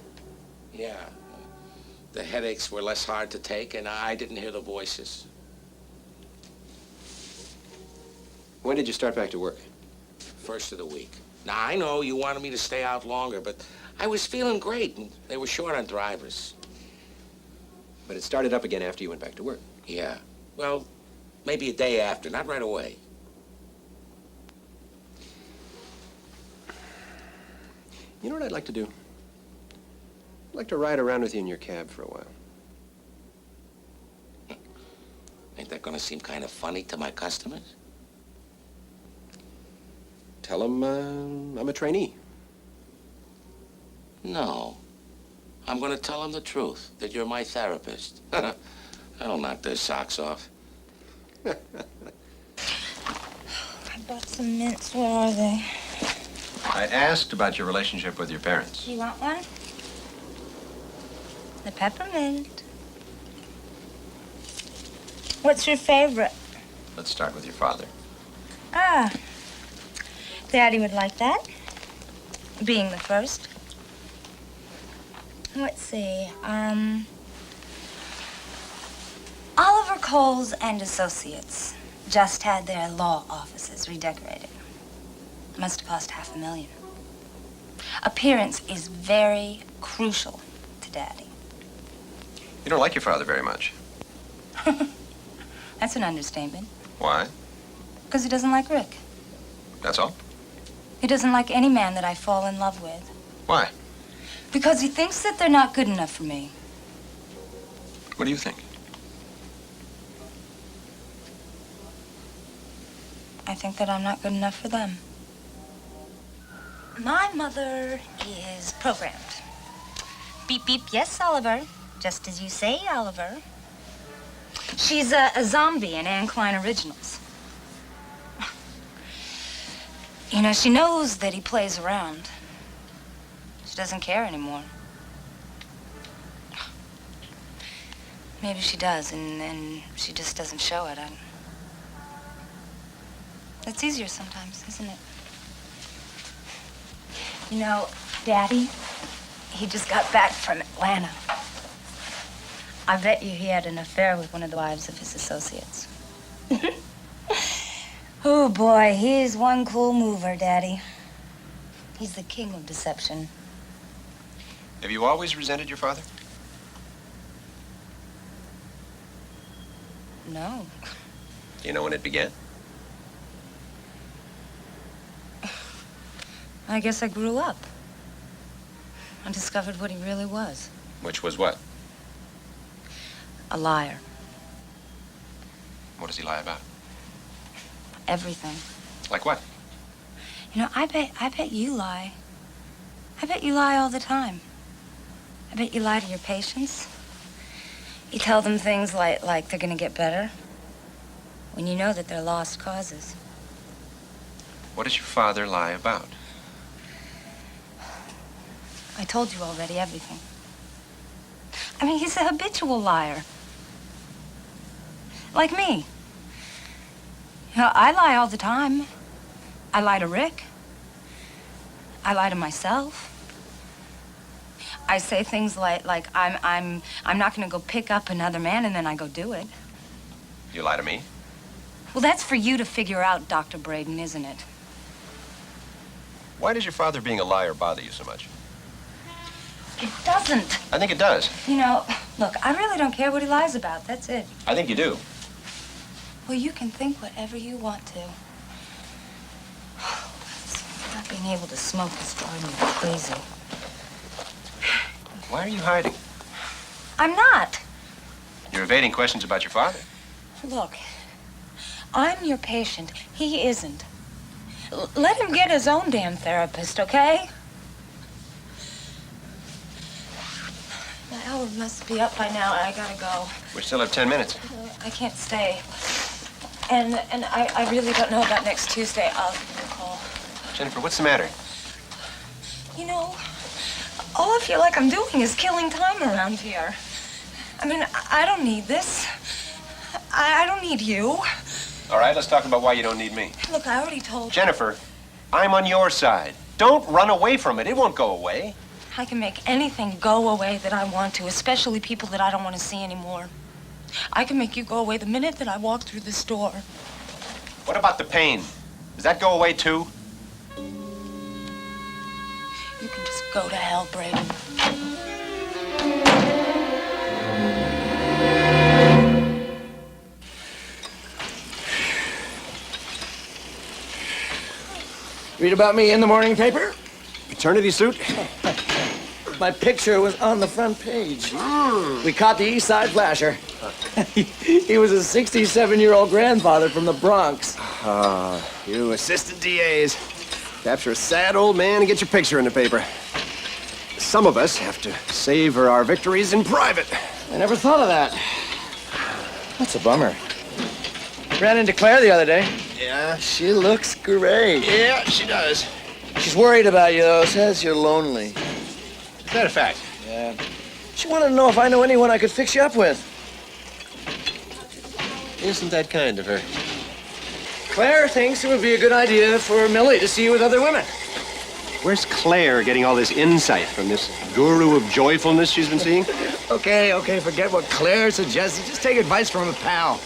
[SPEAKER 10] Yeah. The headaches were less hard to take, and I didn't hear the voices.
[SPEAKER 6] When did you start back to work?
[SPEAKER 10] First of the week. Now, I know you wanted me to stay out longer, but I was feeling great, and they were short on drivers.
[SPEAKER 6] But it started up again after you went back to work.
[SPEAKER 10] Yeah. Well, maybe a day after, not right away.
[SPEAKER 6] You know what I'd like to do? I'd like to ride around with you in your cab for a while.
[SPEAKER 10] Ain't that gonna seem kind of funny to my customers?
[SPEAKER 6] Tell them I'm a trainee.
[SPEAKER 10] No. I'm gonna tell them the truth, that you're my therapist. That'll knock their socks off.
[SPEAKER 2] I bought some mints. Where are they?
[SPEAKER 6] I asked about your relationship with your parents.
[SPEAKER 2] You want one? The peppermint. What's your favorite?
[SPEAKER 6] Let's start with your father.
[SPEAKER 2] Ah. Daddy would like that. Being the first. Let's see. Oliver Coles and Associates just had their law offices redecorated. Must have cost $500,000. Appearance is very crucial to Daddy.
[SPEAKER 6] You don't like your father very much.
[SPEAKER 2] That's an understatement.
[SPEAKER 6] Why?
[SPEAKER 2] Because he doesn't like Rick.
[SPEAKER 6] That's all?
[SPEAKER 2] He doesn't like any man that I fall in love with.
[SPEAKER 6] Why?
[SPEAKER 2] Because he thinks that they're not good enough for me.
[SPEAKER 6] What do you think?
[SPEAKER 2] I think that I'm not good enough for them. My mother is programmed. Beep, beep, yes, Oliver. Just as you say, Oliver. She's a zombie in Anne Klein Originals. You know, she knows that he plays around. She doesn't care anymore. Maybe she does, and she just doesn't show it. It's easier sometimes, isn't it? You know, Daddy, he just got back from Atlanta. I bet you he had an affair with one of the wives of his associates. Oh, boy, he's one cool mover, Daddy. He's the king of deception.
[SPEAKER 6] Have you always resented your father?
[SPEAKER 2] No.
[SPEAKER 6] Do you know when it began?
[SPEAKER 2] I guess I grew up. I discovered what he really was.
[SPEAKER 6] Which was what?
[SPEAKER 2] A liar.
[SPEAKER 6] What does he lie about?
[SPEAKER 2] Everything.
[SPEAKER 6] Like what?
[SPEAKER 2] You know, I bet you lie. I bet you lie all the time. I bet you lie to your patients. You tell them things like they're gonna get better when you know that they're lost causes.
[SPEAKER 6] What does your father lie about?
[SPEAKER 2] I told you already everything. I mean, he's a habitual liar. Like me. You know, I lie all the time. I lie to Rick. I lie to myself. I say things like I'm not gonna go pick up another man, and then I go do it.
[SPEAKER 6] You lie to me?
[SPEAKER 2] Well, that's for you to figure out, Dr. Braden, isn't it?
[SPEAKER 6] Why does your father being a liar bother you so much?
[SPEAKER 2] It doesn't.
[SPEAKER 6] I think it does.
[SPEAKER 2] You know, look, I really don't care what he lies about. That's it.
[SPEAKER 6] I think you do.
[SPEAKER 2] Well, you can think whatever you want to. Not being able to smoke is driving me crazy.
[SPEAKER 6] Why are you hiding?
[SPEAKER 2] I'm not.
[SPEAKER 6] You're evading questions about your father.
[SPEAKER 2] Look, I'm your patient. He isn't. Let him get his own damn therapist, okay? My hour must be up by now. I gotta go.
[SPEAKER 6] We still have 10 minutes.
[SPEAKER 2] I can't stay. And I really don't know about next Tuesday. I'll give you a call.
[SPEAKER 6] Jennifer, what's the matter?
[SPEAKER 2] You know, all I feel like I'm doing is killing time around here. I mean, I don't need this. I don't need you.
[SPEAKER 6] All right, let's talk about why you don't need me.
[SPEAKER 2] Look, I already told you.
[SPEAKER 6] Jennifer, I'm on your side. Don't run away from it. It won't go away.
[SPEAKER 2] I can make anything go away that I want to, especially people that I don't want to see anymore. I can make you go away the minute that I walk through this door.
[SPEAKER 6] What about the pain? Does that go away too?
[SPEAKER 2] You can just go to hell, Braden.
[SPEAKER 18] Read about me in the morning paper?
[SPEAKER 6] Paternity suit?
[SPEAKER 18] My picture was on the front page. We caught the East Side Flasher. He was a 67-year-old grandfather from the Bronx.
[SPEAKER 6] You assistant DAs. Capture a sad old man and get your picture in the paper. Some of us have to savor our victories in private.
[SPEAKER 18] I never thought of that. That's a bummer. Ran into Claire the other day.
[SPEAKER 6] Yeah?
[SPEAKER 18] She looks great.
[SPEAKER 6] Yeah, she does.
[SPEAKER 18] She's worried about you, though. Says you're lonely.
[SPEAKER 6] Is that a fact?
[SPEAKER 18] Yeah. She wanted to know if I know anyone I could fix you up with.
[SPEAKER 6] Isn't that kind of her?
[SPEAKER 18] Claire thinks it would be a good idea for Millie to see you with other women.
[SPEAKER 6] Where's Claire getting all this insight from this guru of joyfulness she's been seeing?
[SPEAKER 18] Okay, forget what Claire suggested. Just take advice from a pal.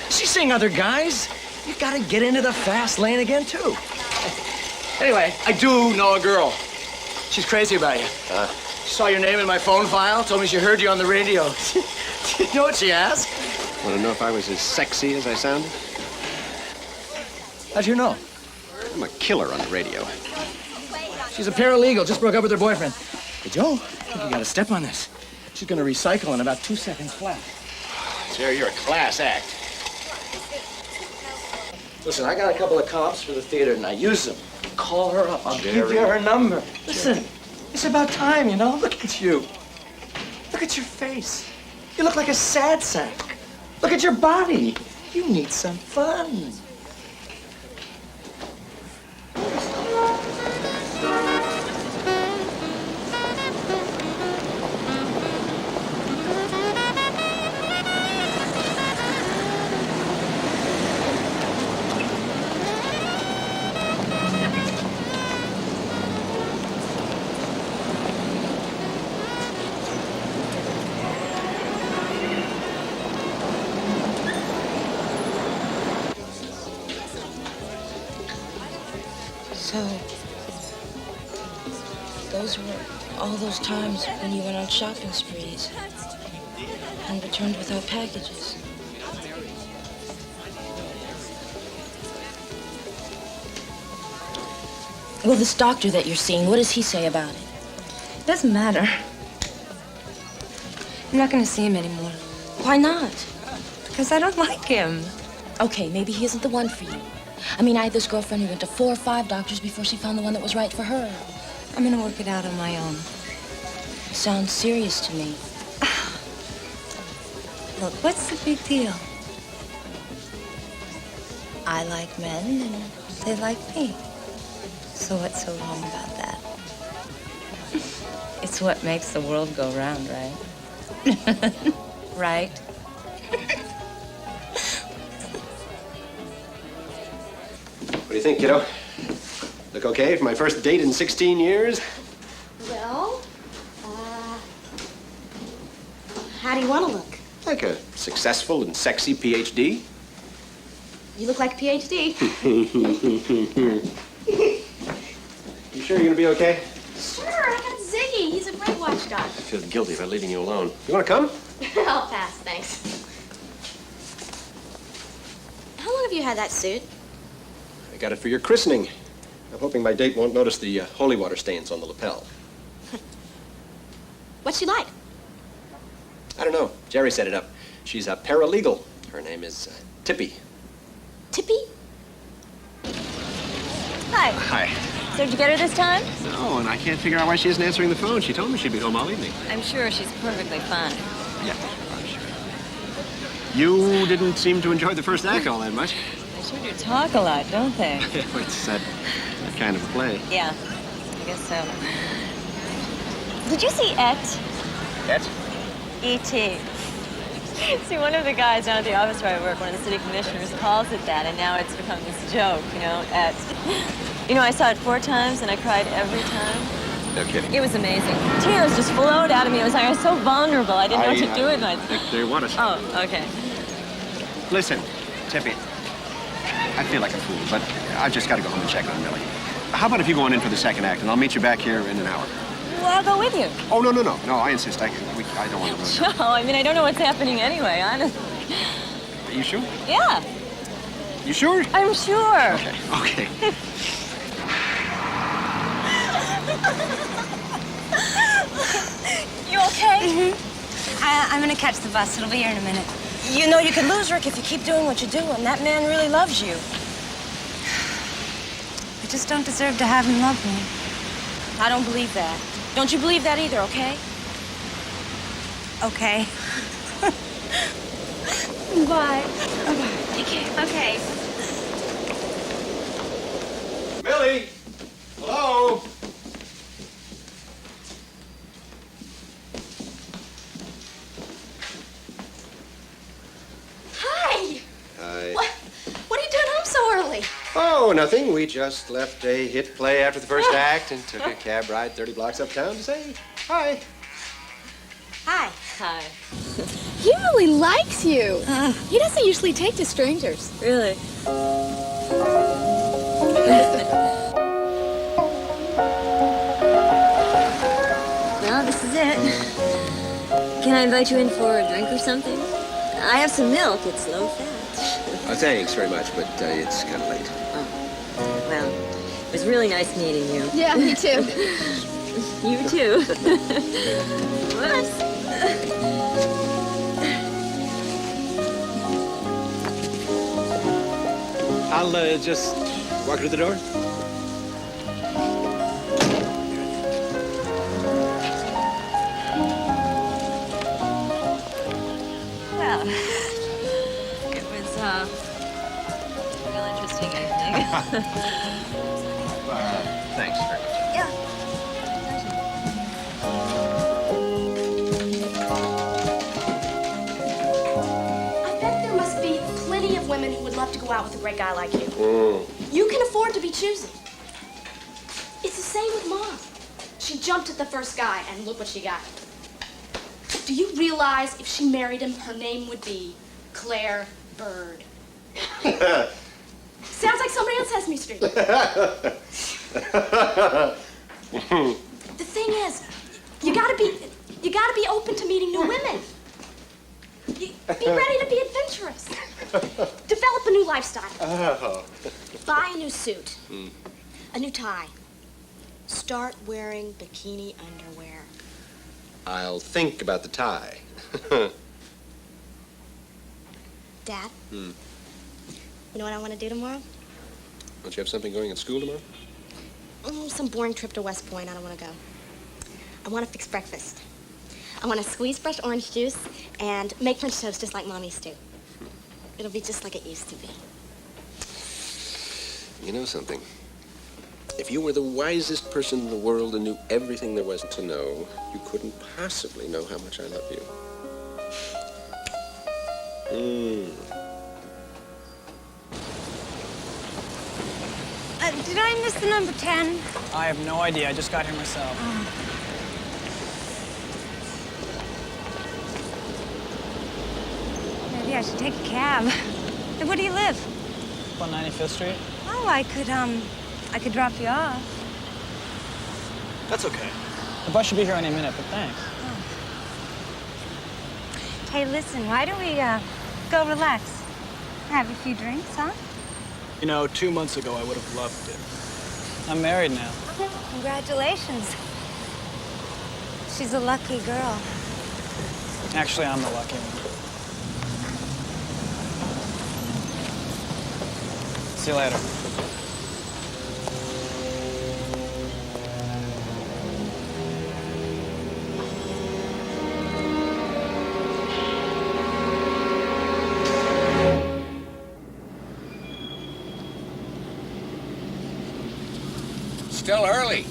[SPEAKER 18] She's seeing other guys. You gotta get into the fast lane again, too. Anyway, I do know a girl. She's crazy about you. She saw your name in my phone file, told me she heard you on the radio. Do you know what she asked?
[SPEAKER 6] Want to know if I was as sexy as I sounded?
[SPEAKER 18] How'd you know?
[SPEAKER 6] I'm a killer on the radio.
[SPEAKER 18] She's a paralegal, just broke up with her boyfriend. Hey, Joe, I think you gotta step on this. She's gonna recycle in about 2 seconds flat.
[SPEAKER 6] Jerry, you're a class act.
[SPEAKER 18] Listen, I got a couple of comps for the theater, and I use them. Call her up. I'll give
[SPEAKER 6] Jerry.
[SPEAKER 18] you her number. Listen, it's about time, you know? Look at you. Look at your face. You look like a sad sack. Look at your body. You need some fun.
[SPEAKER 9] So, those were all those times when you went on shopping sprees and returned without packages. Well, this doctor that you're seeing, what does he say about it?
[SPEAKER 2] It doesn't matter. I'm not going to see him anymore.
[SPEAKER 9] Why not?
[SPEAKER 2] Because I don't like him.
[SPEAKER 9] Okay, maybe he isn't the one for you. I mean, I had this girlfriend who went to 4 or 5 doctors before she found the one that was right for her.
[SPEAKER 2] I'm going to work it out on my own.
[SPEAKER 9] Sounds serious to me.
[SPEAKER 2] Look, what's the big deal? I like men and they like me. So what's so wrong about that? It's what makes the world go round, right? Right?
[SPEAKER 6] What do you think, kiddo? Look okay for my first date in 16 years?
[SPEAKER 7] Well, how do you want to look?
[SPEAKER 6] Like a successful and sexy PhD.
[SPEAKER 7] You look like a PhD.
[SPEAKER 6] You sure you're gonna be okay?
[SPEAKER 7] Sure, I got Ziggy. He's a great watchdog.
[SPEAKER 6] I feel guilty about leaving you alone. You wanna come?
[SPEAKER 7] I'll pass, thanks. How long have you had that suit?
[SPEAKER 6] I got it for your christening. I'm hoping my date won't notice the holy water stains on the lapel.
[SPEAKER 7] What's she like?
[SPEAKER 6] I don't know. Jerry set it up. She's a paralegal. Her name is Tippy.
[SPEAKER 7] Tippy?
[SPEAKER 2] Hi.
[SPEAKER 6] Hi.
[SPEAKER 2] So did you get her this time?
[SPEAKER 6] No, and I can't figure out why she isn't answering the phone. She told me she'd be home all evening.
[SPEAKER 2] I'm sure she's perfectly fine.
[SPEAKER 6] Yeah, I'm sure. You didn't seem to enjoy the first act all that much.
[SPEAKER 2] They sure do talk a lot, don't they?
[SPEAKER 6] It's that kind of a play.
[SPEAKER 2] Yeah, I guess so. Did you see Et?
[SPEAKER 6] Et?
[SPEAKER 2] E.T. See, one of the guys down at the office where I work, one of the city commissioners, calls it that, and now it's become this joke, you know, Et. You know, I saw it 4 times, and I cried every time.
[SPEAKER 6] No kidding.
[SPEAKER 2] It was amazing. Tears just flowed out of me. It was like I was so vulnerable. I didn't know what to do with myself.
[SPEAKER 6] They want us.
[SPEAKER 2] Oh, okay.
[SPEAKER 6] Listen, Tippy, I feel like a fool, but I've just got to go home and check on Millie. How about if you go on in for the second act, and I'll meet you back here in an hour?
[SPEAKER 2] Well, I'll go with you.
[SPEAKER 6] Oh, no, I insist. I don't want to ruin it.
[SPEAKER 2] No, I mean, I don't know what's happening anyway, honestly.
[SPEAKER 6] Are you sure?
[SPEAKER 2] Yeah.
[SPEAKER 6] You sure?
[SPEAKER 2] I'm sure.
[SPEAKER 6] Okay.
[SPEAKER 2] You okay? I'm gonna catch the bus. It'll be here in a minute.
[SPEAKER 9] You know, you could lose Rick if you keep doing what you're doing. That man really loves you.
[SPEAKER 2] I just don't deserve to have him love me.
[SPEAKER 9] I don't believe that. Don't you believe that either, okay?
[SPEAKER 2] Okay.
[SPEAKER 9] Bye. Okay.
[SPEAKER 2] Okay.
[SPEAKER 6] Millie! Hello?
[SPEAKER 7] Hi.
[SPEAKER 6] Hi.
[SPEAKER 7] What are you doing home so early?
[SPEAKER 6] Oh, nothing. We just left a hit play after the first act and took a cab ride 30 blocks uptown to say hi.
[SPEAKER 7] Hi.
[SPEAKER 2] Hi.
[SPEAKER 8] He really likes you. He doesn't usually take to strangers.
[SPEAKER 2] Really? Well, this is it. Can I invite you in for a drink or something? I have some milk. It's low fat.
[SPEAKER 6] Thanks very much, but it's kind of late.
[SPEAKER 2] Well, it was really nice meeting you.
[SPEAKER 8] Yeah, me too.
[SPEAKER 2] You too. Whoops.
[SPEAKER 6] I'll just walk her to the door.
[SPEAKER 2] Well, it was a real interesting evening.
[SPEAKER 6] Thanks very much.
[SPEAKER 2] Yeah.
[SPEAKER 7] I bet there must be plenty of women who would love to go out with a great guy like you.
[SPEAKER 6] Mm.
[SPEAKER 7] You can afford to be choosy. It's the same with Mom. She jumped at the first guy, and look what she got. Do you realize if she married him, her name would be Claire Bird? Sounds like somebody on Sesame Street. The thing is, you gotta be open to meeting new women. Be ready to be adventurous. Develop a new lifestyle.
[SPEAKER 6] Oh.
[SPEAKER 7] Buy a new suit. A new tie. Start wearing bikini underwear.
[SPEAKER 6] I'll think about the tie.
[SPEAKER 7] Dad, you know what I want to do tomorrow?
[SPEAKER 6] Don't you have something going at school tomorrow?
[SPEAKER 7] Some boring trip to West Point. I don't want to go. I want to fix breakfast. I want to squeeze fresh orange juice and make French toast just like Mom used to. It'll be just like it used to be.
[SPEAKER 6] You know something? If you were the wisest person in the world and knew everything there was to know, you couldn't possibly know how much I love you.
[SPEAKER 2] Did I miss the number 10?
[SPEAKER 19] I have no idea. I just got here myself.
[SPEAKER 2] Maybe I should take a cab. Hey, where do you live?
[SPEAKER 19] On 95th Street?
[SPEAKER 2] Oh, I could drop you off.
[SPEAKER 19] That's okay. The bus should be here any minute, but thanks.
[SPEAKER 2] Hey, listen, why don't we, go relax? Have a few drinks, huh?
[SPEAKER 19] You know, 2 months ago, I would have loved it. I'm married now.
[SPEAKER 2] Congratulations. She's a lucky girl.
[SPEAKER 19] Actually, I'm the lucky one. See you later.
[SPEAKER 10] Still early.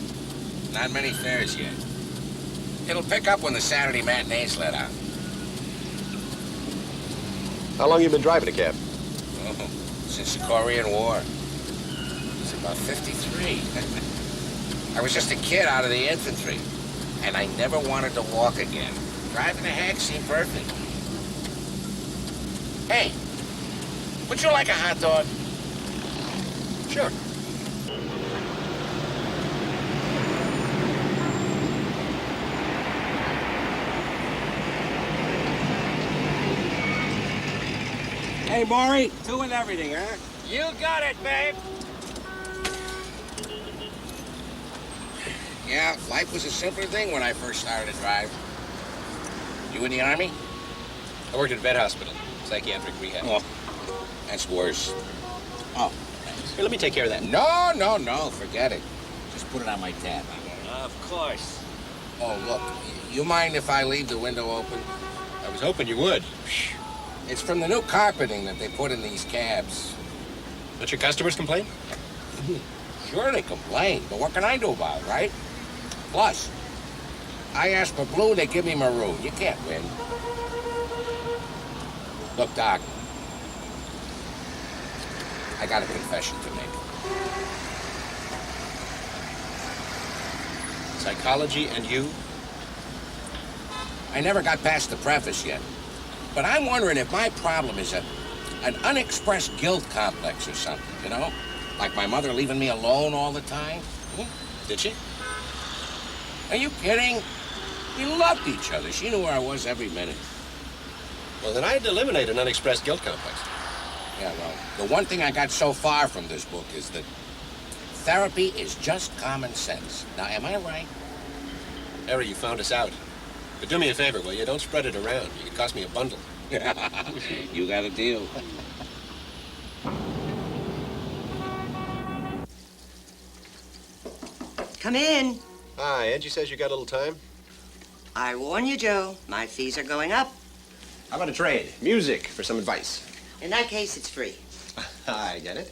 [SPEAKER 10] Not many fares yet. It'll pick up when the Saturday matinees let out.
[SPEAKER 6] How long you been driving a cab?
[SPEAKER 10] Oh, since the Korean War. It's about 53. I was just a kid out of the infantry, and I never wanted to walk again. Driving a hack seemed perfect. Hey, would you like a hot dog?
[SPEAKER 6] Sure.
[SPEAKER 10] Hey, Maury, two and everything, huh?
[SPEAKER 18] You got it, babe.
[SPEAKER 10] Yeah, life was a simpler thing when I first started to drive. You in the Army?
[SPEAKER 6] I worked at a vet hospital, psychiatric rehab.
[SPEAKER 10] Oh, that's worse.
[SPEAKER 6] Oh, thanks. Here, let me take care of that.
[SPEAKER 10] No, forget it. Just put it on my tab.
[SPEAKER 18] Of course.
[SPEAKER 10] Oh, look, you mind if I leave the window open?
[SPEAKER 6] I was hoping you would.
[SPEAKER 10] It's from the new carpeting that they put in these cabs.
[SPEAKER 6] Let your customers complain?
[SPEAKER 10] Sure, they complain, but what can I do about it, right? Plus, I asked for blue, they give me maroon. You can't win. Look, Doc, I got a confession to make.
[SPEAKER 6] Psychology and you?
[SPEAKER 10] I never got past the preface yet, but I'm wondering if my problem is an unexpressed guilt complex or something, you know? Like my mother leaving me alone all the time.
[SPEAKER 6] Did she?
[SPEAKER 10] Are you kidding? We loved each other. She knew where I was every minute.
[SPEAKER 6] Well, then I had to eliminate an unexpressed guilt complex.
[SPEAKER 10] Yeah, well, the one thing I got so far from this book is that therapy is just common sense. Now, am I right?
[SPEAKER 6] Harry, you found us out. But do me a favor, will you? Don't spread it around. It could cost me a bundle.
[SPEAKER 10] You got a deal.
[SPEAKER 14] Come in.
[SPEAKER 6] Hi, Angie says you got a little time.
[SPEAKER 14] I warn you, Joe, my fees are going up.
[SPEAKER 6] How about a trade? Music for some advice.
[SPEAKER 14] In that case, it's free.
[SPEAKER 6] I get it.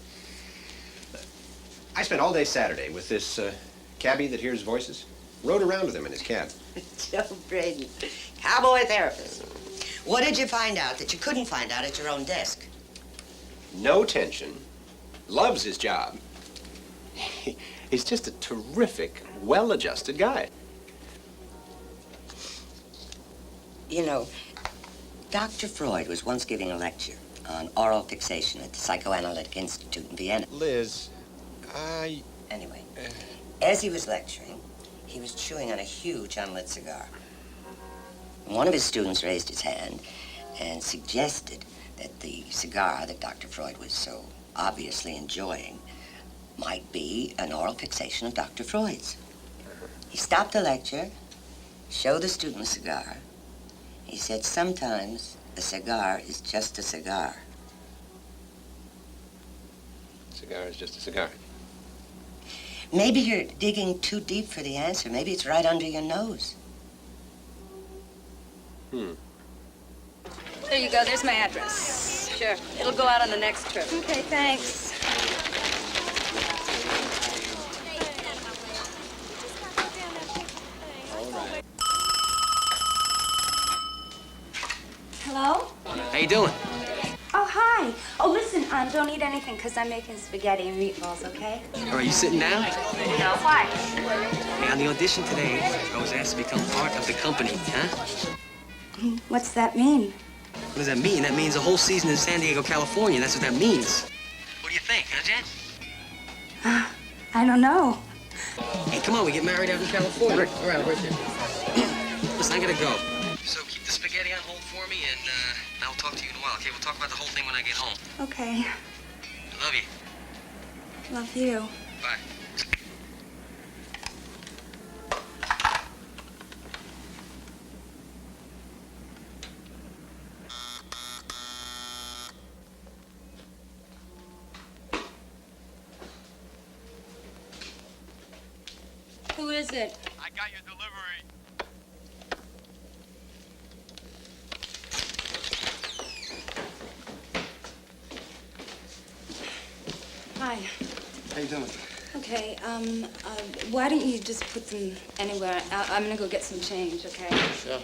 [SPEAKER 6] I spent all day Saturday with this cabbie that hears voices. Rode around with him in his cab.
[SPEAKER 14] Joe Braden, cowboy therapist. What did you find out that you couldn't find out at your own desk?
[SPEAKER 6] No tension. Loves his job. He's just a terrific, well-adjusted guy.
[SPEAKER 14] You know, Dr. Freud was once giving a lecture on oral fixation at the Psychoanalytic Institute in Vienna.
[SPEAKER 6] Liz,
[SPEAKER 14] Anyway, as he was lecturing, he was chewing on a huge unlit cigar. One of his students raised his hand and suggested that the cigar that Dr. Freud was so obviously enjoying might be an oral fixation of Dr. Freud's. He stopped the lecture, showed the student the cigar. He said, sometimes a cigar is just a cigar.
[SPEAKER 6] Cigar is just a cigar.
[SPEAKER 14] Maybe you're digging too deep for the answer. Maybe it's right under your nose.
[SPEAKER 2] There you go. There's my address. Sure. It'll go out on the next trip. Okay, thanks.
[SPEAKER 4] you doing?
[SPEAKER 2] Oh, hi. Oh, listen, don't eat anything because I'm making spaghetti and meatballs, okay?
[SPEAKER 4] Are you sitting down?
[SPEAKER 2] No, why?
[SPEAKER 4] Hey, on the audition today, I was asked to become part of the company, huh?
[SPEAKER 2] What's that mean?
[SPEAKER 4] What does that mean? That means a whole season in San Diego, California. That's what that means. What do you think, huh, Jen?
[SPEAKER 2] I don't know.
[SPEAKER 4] Hey, come on, we get married out in California. Right there. Listen, I gotta go. So keep the spaghetti on hold for me, and I'll talk to you in a while, okay? We'll talk about the whole thing when I get home.
[SPEAKER 2] Okay.
[SPEAKER 4] I love you.
[SPEAKER 2] Love you.
[SPEAKER 4] Bye.
[SPEAKER 2] Who is it?
[SPEAKER 20] I got your delivery.
[SPEAKER 2] Hi.
[SPEAKER 6] How you doing?
[SPEAKER 2] Okay, why don't you just put them anywhere? I'm gonna go get some change, okay?
[SPEAKER 6] Sure.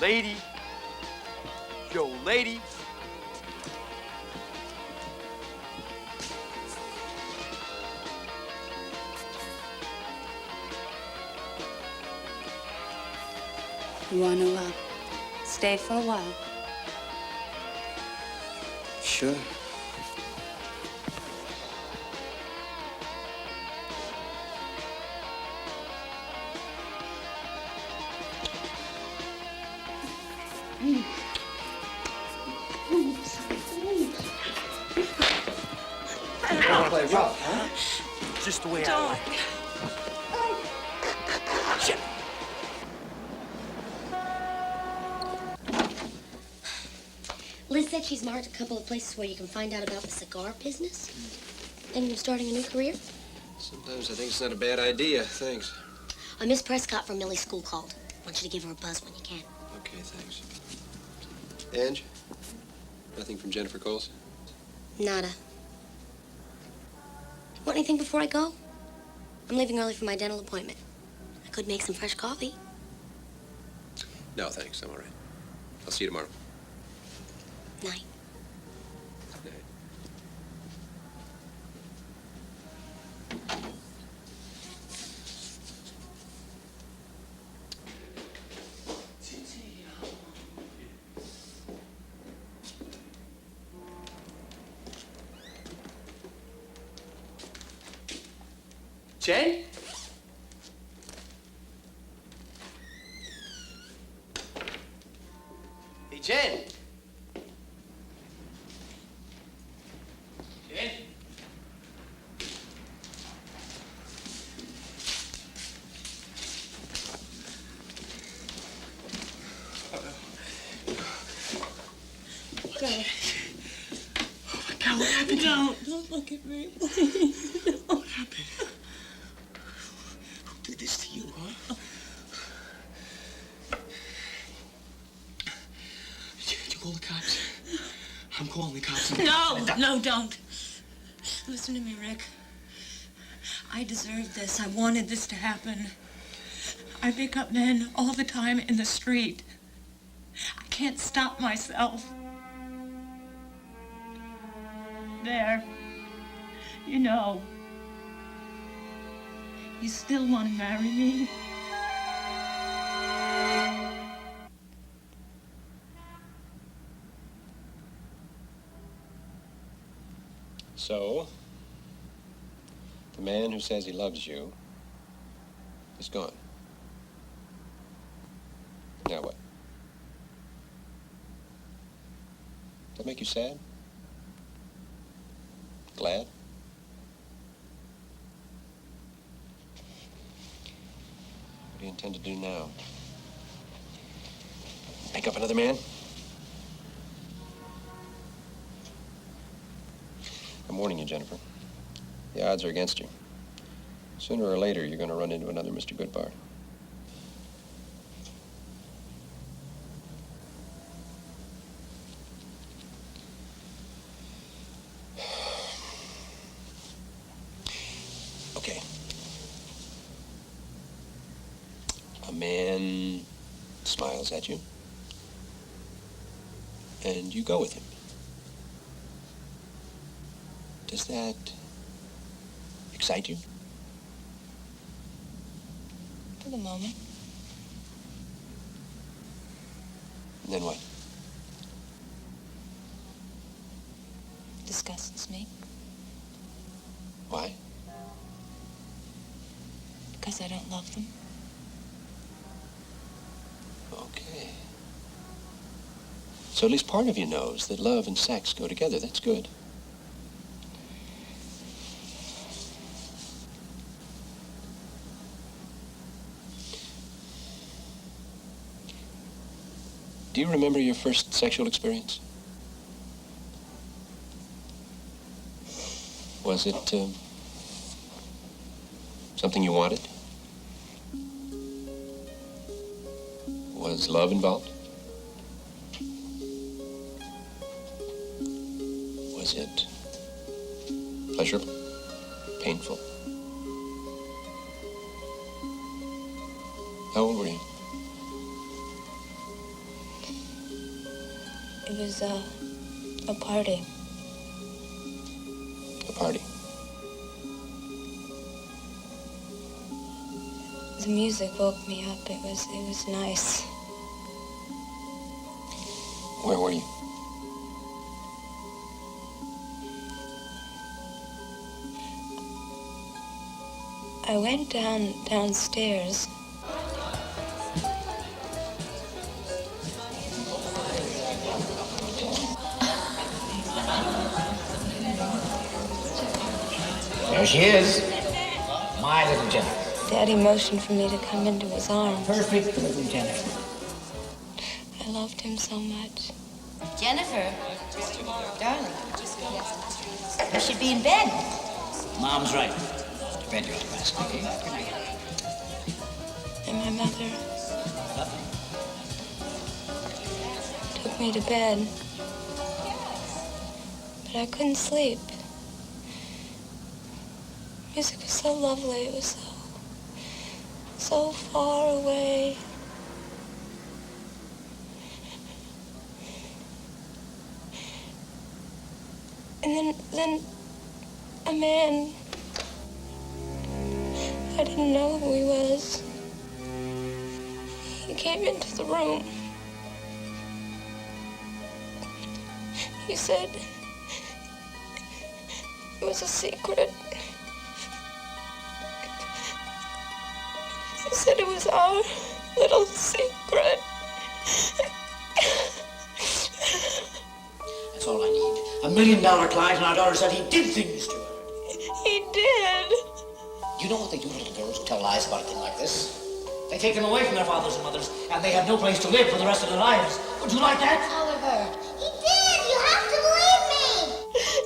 [SPEAKER 20] Lady. Yo, lady.
[SPEAKER 2] You want to stay for a while?
[SPEAKER 6] Sure.
[SPEAKER 20] You want to play rough, huh? Just the way I like it. Shit.
[SPEAKER 21] Liz said she's marked a couple of places where you can find out about the cigar business. Thinking of starting a new career?
[SPEAKER 6] Sometimes I think it's not a bad idea. Thanks.
[SPEAKER 21] Miss Prescott from Millie's school called. Want you to give her a buzz when you can.
[SPEAKER 6] Okay, thanks. Ange? Nothing from Jennifer Coles?
[SPEAKER 21] Nada. Want anything before I go? I'm leaving early for my dental appointment. I could make some fresh coffee.
[SPEAKER 6] No, thanks. I'm all right. I'll see you tomorrow.
[SPEAKER 21] Night.
[SPEAKER 20] Jen? Hey, Jen. Jen?
[SPEAKER 5] God. Oh, my God, what happened? Don't look at me. What happened? Who did this to you, huh? Did you call the cops? I'm calling the cops.
[SPEAKER 12] No, don't. Listen to me, Rick. I deserved this. I wanted this to happen. I pick up men all the time in the street. I can't stop myself. There. You know. You still want to marry me?
[SPEAKER 6] So, the man who says he loves you is gone. Now what? Does that make you sad? Glad? What do you intend to do now? Pick up another man? I'm warning you, Jennifer. The odds are against you. Sooner or later, you're going to run into another Mr. Goodbar. Okay. A man smiles at you, and you go with him. Does that excite you?
[SPEAKER 2] For the moment.
[SPEAKER 6] And then what?
[SPEAKER 2] Disgusts me.
[SPEAKER 6] Why?
[SPEAKER 2] Because I don't love them.
[SPEAKER 6] Okay. So at least part of you knows that love and sex go together. That's good. Do you remember your first sexual experience? Was it something you wanted? Was love involved? Was it pleasurable? Painful? How old were you?
[SPEAKER 2] It was a party.
[SPEAKER 6] A party?
[SPEAKER 2] The music woke me up. It was nice.
[SPEAKER 6] Where were you?
[SPEAKER 2] I went downstairs.
[SPEAKER 11] There she is. My little Jennifer.
[SPEAKER 2] Daddy motioned for me to come into his arms.
[SPEAKER 11] Perfect little Jennifer.
[SPEAKER 2] I loved him so much.
[SPEAKER 17] Jennifer, darling, you should be in bed.
[SPEAKER 11] Mom's right. To bed you're to ask, okay? Good night.
[SPEAKER 2] And my mother took me to bed. But I couldn't sleep. Music was so lovely. It was so far away. And then a man, I didn't know who he was. He came into the room. He said it was a secret. He said it was our little secret.
[SPEAKER 11] That's all I need. $1 million client, and our daughter said he did things to her.
[SPEAKER 2] He did.
[SPEAKER 11] You know what they do to little girls who tell lies about a thing like this? They take them away from their fathers and mothers, and they have no place to live for the rest of their lives. Would you like that?
[SPEAKER 17] Oliver, he did. You have to believe me.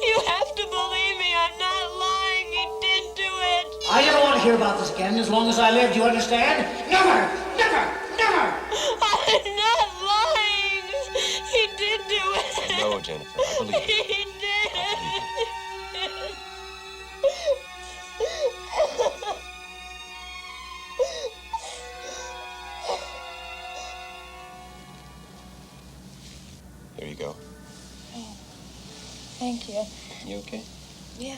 [SPEAKER 2] You have to believe me. I'm not lying. He did do it.
[SPEAKER 11] I never want to hear about this again as long as I live. Do you understand? Never, never, never.
[SPEAKER 2] I'm not lying. He did do it.
[SPEAKER 6] No, Jennifer, I believe you.
[SPEAKER 2] He did.
[SPEAKER 6] Here you go.
[SPEAKER 2] Oh, thank you.
[SPEAKER 6] You okay?
[SPEAKER 2] Yeah.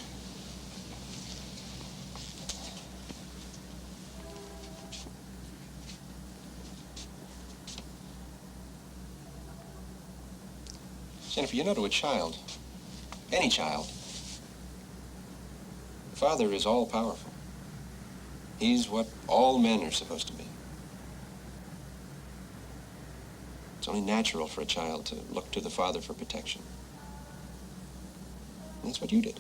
[SPEAKER 6] Jennifer, you know, to a child, any child, the father is all-powerful. He's what all men are supposed to be. It's only natural for a child to look to the father for protection. And that's what you did.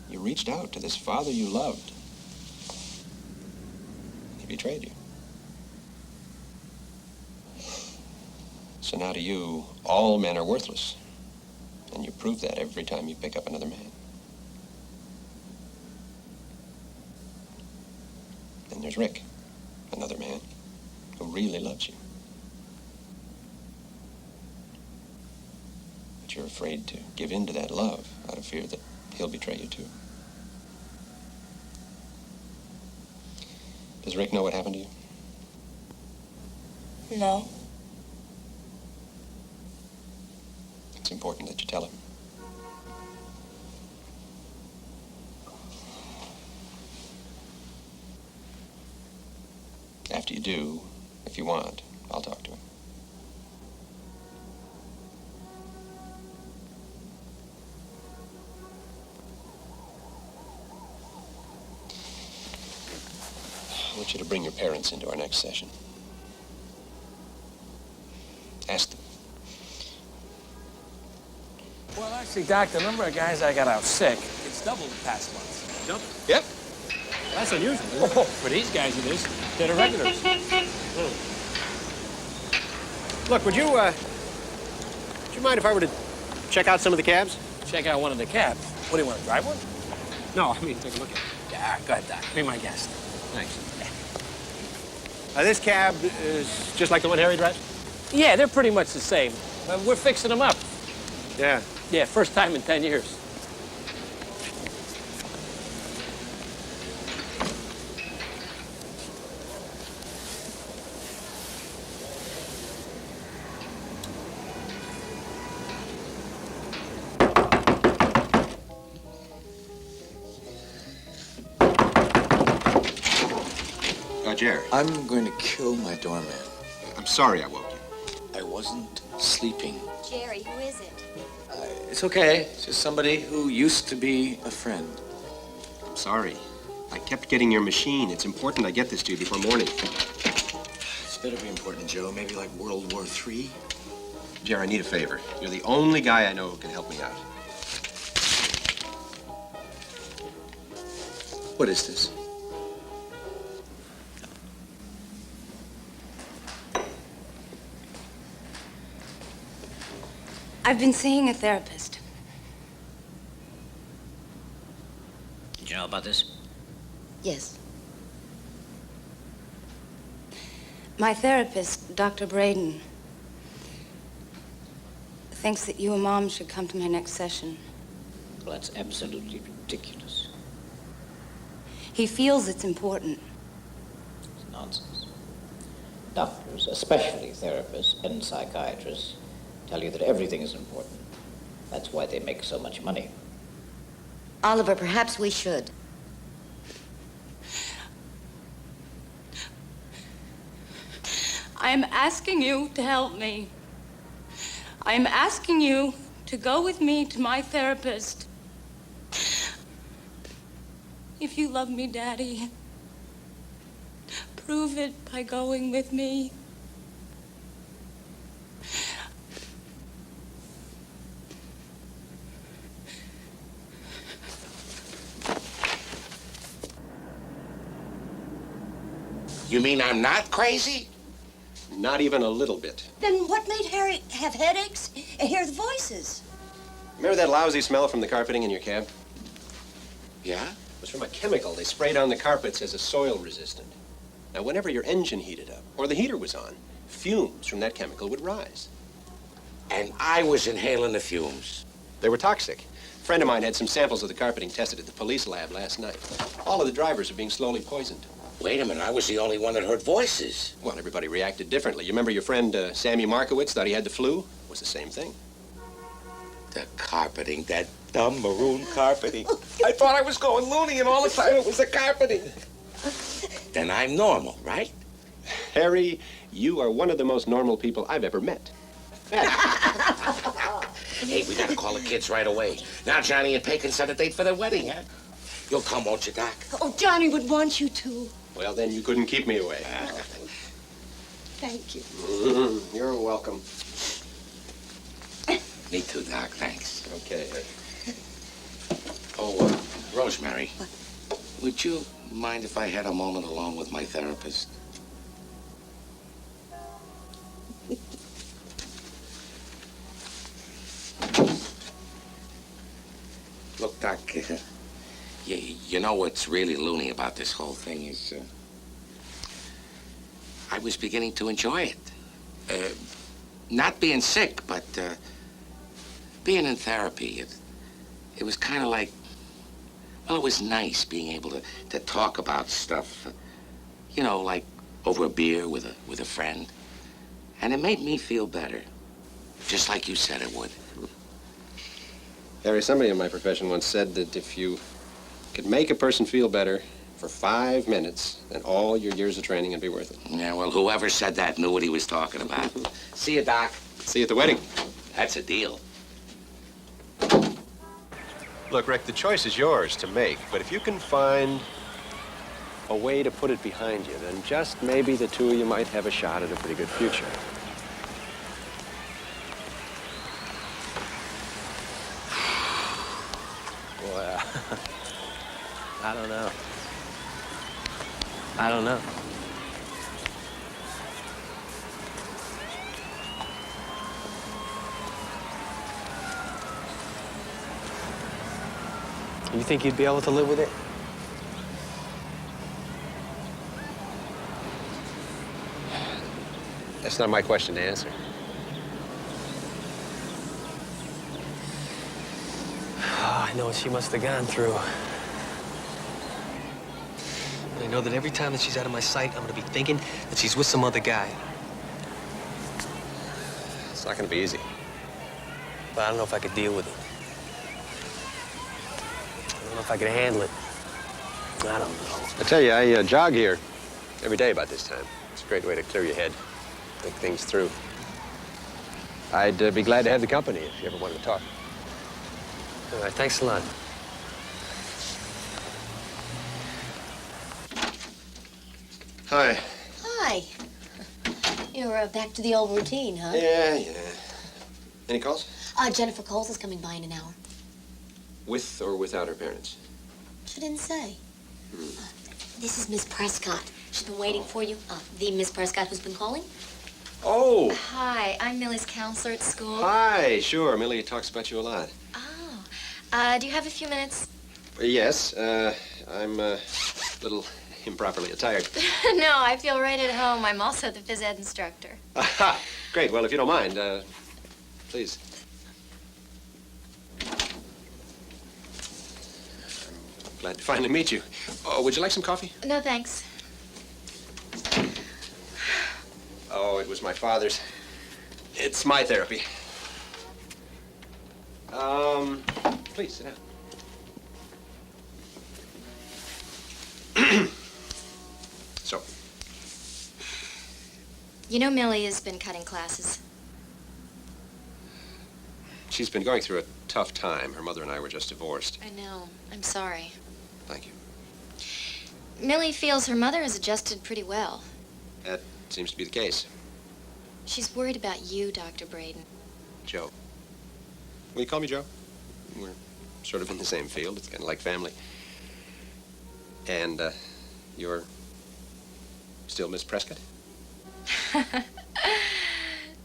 [SPEAKER 6] You reached out to this father you loved. He betrayed you. So now to you, all men are worthless. And you prove that every time you pick up another man. Then there's Rick, another man who really loves you. But you're afraid to give in to that love out of fear that he'll betray you too. Does Rick know what happened to you?
[SPEAKER 13] No.
[SPEAKER 6] It's important that you tell him. After you do, if you want, I'll talk to him. I want you to bring your parents into our next session. Ask them.
[SPEAKER 20] Well, actually, Doc, the number of guys I got out sick, it's doubled the past month. Double?
[SPEAKER 6] Yep.
[SPEAKER 20] That's unusual. Oh, for these guys it is. They're the regulars.
[SPEAKER 6] Look, would you mind if I were to check out some of the cabs?
[SPEAKER 20] Check out one of the cabs. What, do you want to drive one? No, I mean, take a look at it. Yeah, go ahead, Doc. Be my guest.
[SPEAKER 6] Thanks. This cab is just like the one Harry drives?
[SPEAKER 20] Yeah, they're pretty much the same. We're fixing them up.
[SPEAKER 6] Yeah.
[SPEAKER 20] Yeah, first time in 10 years.
[SPEAKER 6] Jerry.
[SPEAKER 15] I'm going to kill my doorman.
[SPEAKER 6] I'm sorry I woke you.
[SPEAKER 15] I wasn't sleeping.
[SPEAKER 21] Jerry, who is it?
[SPEAKER 15] It's okay. It's just somebody who used to be a friend.
[SPEAKER 6] I'm sorry. I kept getting your machine. It's important I get this to you before morning.
[SPEAKER 15] It's better be important, Joe. Maybe like World War III.
[SPEAKER 6] Jerry, I need a favor. You're the only guy I know who can help me out.
[SPEAKER 15] What is this?
[SPEAKER 2] I've been seeing a therapist.
[SPEAKER 11] Did you know about this?
[SPEAKER 2] Yes. My therapist, Dr. Braden, thinks that you and Mom should come to my next session.
[SPEAKER 11] Well, that's absolutely ridiculous.
[SPEAKER 2] He feels it's important.
[SPEAKER 11] It's nonsense. Doctors, especially therapists and psychiatrists, tell you that everything is important. That's why they make so much money.
[SPEAKER 17] Oliver, perhaps we should.
[SPEAKER 12] I am asking you to help me. I am asking you to go with me to my therapist. If you love me, Daddy, prove it by going with me.
[SPEAKER 10] You mean I'm not crazy?
[SPEAKER 6] Not even a little bit.
[SPEAKER 17] Then what made Harry have headaches and hear the voices?
[SPEAKER 6] Remember that lousy smell from the carpeting in your cab?
[SPEAKER 10] Yeah?
[SPEAKER 6] It was from a chemical they sprayed on the carpets as a soil resistant. Now, whenever your engine heated up or the heater was on, fumes from that chemical would rise.
[SPEAKER 10] And I was inhaling the fumes.
[SPEAKER 6] They were toxic. A friend of mine had some samples of the carpeting tested at the police lab last night. All of the drivers are being slowly poisoned.
[SPEAKER 10] Wait a minute, I was the only one that heard voices.
[SPEAKER 6] Well, everybody reacted differently. You remember your friend Sammy Markowitz thought he had the flu? It was the same thing.
[SPEAKER 10] The carpeting, that dumb maroon carpeting. I thought I was going loony, and all the time it was the carpeting. Then I'm normal, right?
[SPEAKER 6] Harry, you are one of the most normal people I've ever met.
[SPEAKER 10] Hey, we gotta call the kids right away. Now Johnny and Pay can set a date for their wedding, huh? You'll come, won't you, Doc?
[SPEAKER 17] Oh, Johnny would want you to.
[SPEAKER 6] Well, then you couldn't keep me away.
[SPEAKER 17] Thank you.
[SPEAKER 6] You're welcome.
[SPEAKER 10] Me too, Doc, thanks.
[SPEAKER 6] Okay.
[SPEAKER 10] Oh, Rosemary, would you mind if I had a moment alone with my therapist? Doc, you know what's really loony about this whole thing is I was beginning to enjoy it. Not being sick, but being in therapy. It was kind of like, well, it was nice being able to talk about stuff, you know, like over a beer with a friend. And it made me feel better, just like you said it would.
[SPEAKER 6] Harry, somebody in my profession once said that if you could make a person feel better for 5 minutes, then all your years of training would be worth it.
[SPEAKER 10] Yeah, well, whoever said that knew what he was talking about. See you, Doc.
[SPEAKER 6] See you at the wedding.
[SPEAKER 10] That's a deal.
[SPEAKER 6] Look, Rick, the choice is yours to make, but if you can find a way to put it behind you, then just maybe the two of you might have a shot at a pretty good future. Well, I don't know. I don't know. You think you'd be able to live with it? That's not my question to answer.
[SPEAKER 4] Oh, I know what she must have gone through. And I know that every time that she's out of my sight, I'm gonna be thinking that she's with some other guy.
[SPEAKER 6] It's not gonna be easy.
[SPEAKER 4] But I don't know if I could deal with it. I don't know if I could handle it. I don't know.
[SPEAKER 6] I tell you, I jog here every day about this time. It's a great way to clear your head, think things through. I'd be glad to have the company if you ever wanted to talk.
[SPEAKER 4] All right, thanks a lot.
[SPEAKER 6] Hi.
[SPEAKER 21] Hi. You're back to the old routine, huh?
[SPEAKER 6] Yeah. Any calls?
[SPEAKER 21] Jennifer Coles is coming by in an hour.
[SPEAKER 6] With or without her parents?
[SPEAKER 21] She didn't say. This is Miss Prescott. She's been waiting for you. The Miss Prescott who's been calling?
[SPEAKER 6] Oh.
[SPEAKER 21] Hi, I'm Millie's counselor at school.
[SPEAKER 6] Hi, sure. Millie talks about you a lot.
[SPEAKER 21] Do you have a few minutes?
[SPEAKER 6] Yes, I'm a little improperly attired.
[SPEAKER 21] No, I feel right at home. I'm also the phys ed instructor.
[SPEAKER 6] Aha! Great. Well, if you don't mind, please. Glad to finally meet you. Oh, would you like some coffee?
[SPEAKER 21] No, thanks.
[SPEAKER 6] Oh, it was my father's. It's my therapy. Please, sit down. So.
[SPEAKER 21] You know Millie has been cutting classes.
[SPEAKER 6] She's been going through a tough time. Her mother and I were just divorced.
[SPEAKER 21] I know. I'm sorry.
[SPEAKER 6] Thank you.
[SPEAKER 21] Millie feels her mother has adjusted pretty well.
[SPEAKER 6] That seems to be the case.
[SPEAKER 21] She's worried about you, Dr. Braden.
[SPEAKER 6] Joe. Will you call me Joe? We're sort of in the same field. It's kind of like family. And, you're still Miss Prescott?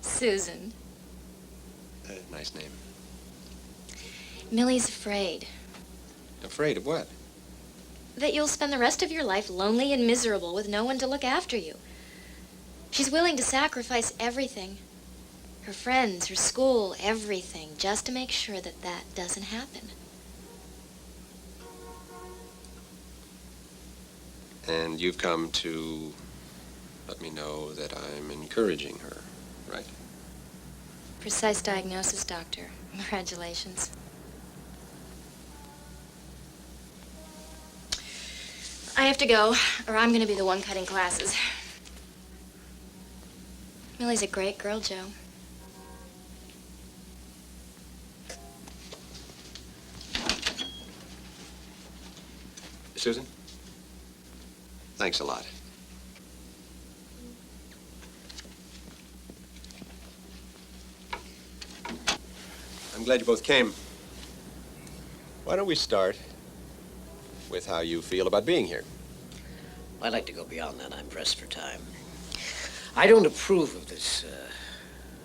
[SPEAKER 21] Susan.
[SPEAKER 6] Nice name.
[SPEAKER 21] Millie's afraid.
[SPEAKER 6] Afraid of what?
[SPEAKER 21] That you'll spend the rest of your life lonely and miserable with no one to look after you. She's willing to sacrifice everything. Her friends, her school, everything, just to make sure that that doesn't happen.
[SPEAKER 6] And you've come to let me know that I'm encouraging her, right?
[SPEAKER 21] Precise diagnosis, Doctor. Congratulations. I have to go, or I'm going to be the one cutting classes. Millie's a great girl, Joe.
[SPEAKER 6] Susan? Thanks a lot. I'm glad you both came. Why don't we start with how you feel about being here?
[SPEAKER 11] I'd like to go beyond that. I'm pressed for time. I don't approve of this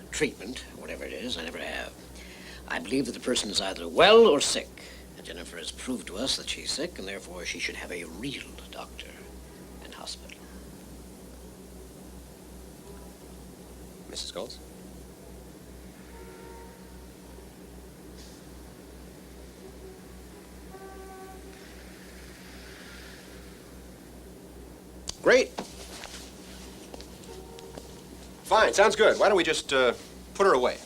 [SPEAKER 11] treatment, whatever it is. I never have. I believe that the person is either well or sick, and Jennifer has proved to us that she's sick, and therefore she should have a real doctor and hospital.
[SPEAKER 6] Mrs. Coles? Great. Fine, sounds good. Why don't we just put her away?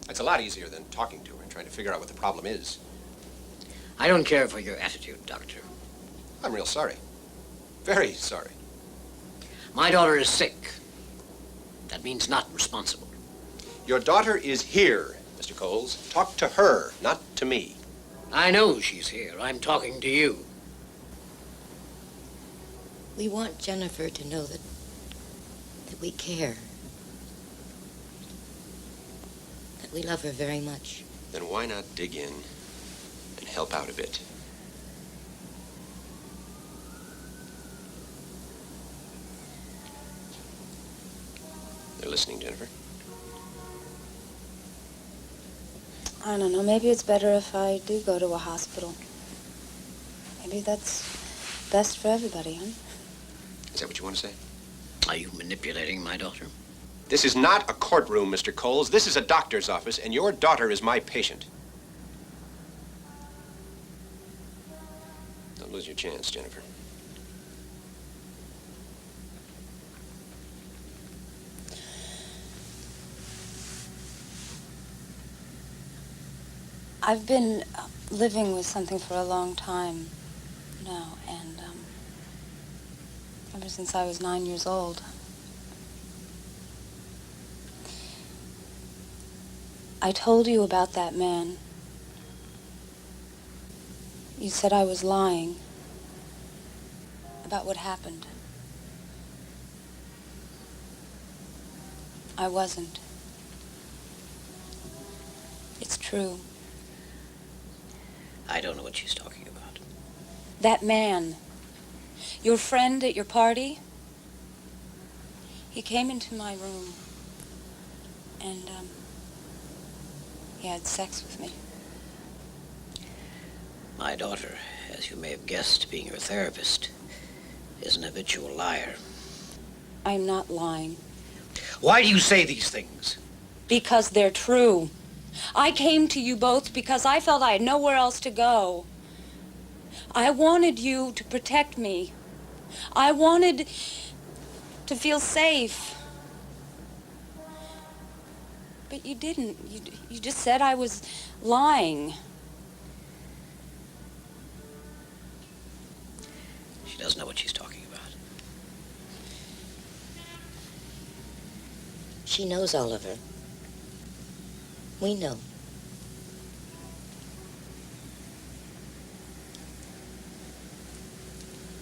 [SPEAKER 6] That's a lot easier than talking to her and trying to figure out what the problem is.
[SPEAKER 11] I don't care for your attitude, Doctor.
[SPEAKER 6] I'm real sorry. Very sorry.
[SPEAKER 11] My daughter is sick. That means not responsible.
[SPEAKER 6] Your daughter is here, Mr. Coles. Talk to her, not to me.
[SPEAKER 11] I know she's here. I'm talking to you.
[SPEAKER 14] We want Jennifer to know that we care. That we love her very much.
[SPEAKER 6] Then why not dig in and help out a bit? They're listening, Jennifer.
[SPEAKER 2] I don't know. Maybe it's better if I do go to a hospital. Maybe that's best for everybody, huh?
[SPEAKER 6] Is that what you want to say?
[SPEAKER 11] Are you manipulating my daughter?
[SPEAKER 6] This is not a courtroom, Mr. Coles. This is a doctor's office, and your daughter is my patient. Don't lose your chance, Jennifer.
[SPEAKER 2] I've been living with something for a long time now, and ever since I was 9 years old. I told you about that man. You said I was lying about what happened. I wasn't. It's true.
[SPEAKER 11] I don't know what she's talking about.
[SPEAKER 2] That man, your friend at your party, he came into my room and he had sex with me.
[SPEAKER 11] My daughter, as you may have guessed, being your therapist, is an habitual liar.
[SPEAKER 2] I'm not lying.
[SPEAKER 11] Why do you say these things?
[SPEAKER 2] Because they're true. I came to you both because I felt I had nowhere else to go. I wanted you to protect me. I wanted to feel safe. But you didn't. You just said I was lying.
[SPEAKER 11] She doesn't know what she's talking about.
[SPEAKER 14] She knows, Oliver. We know.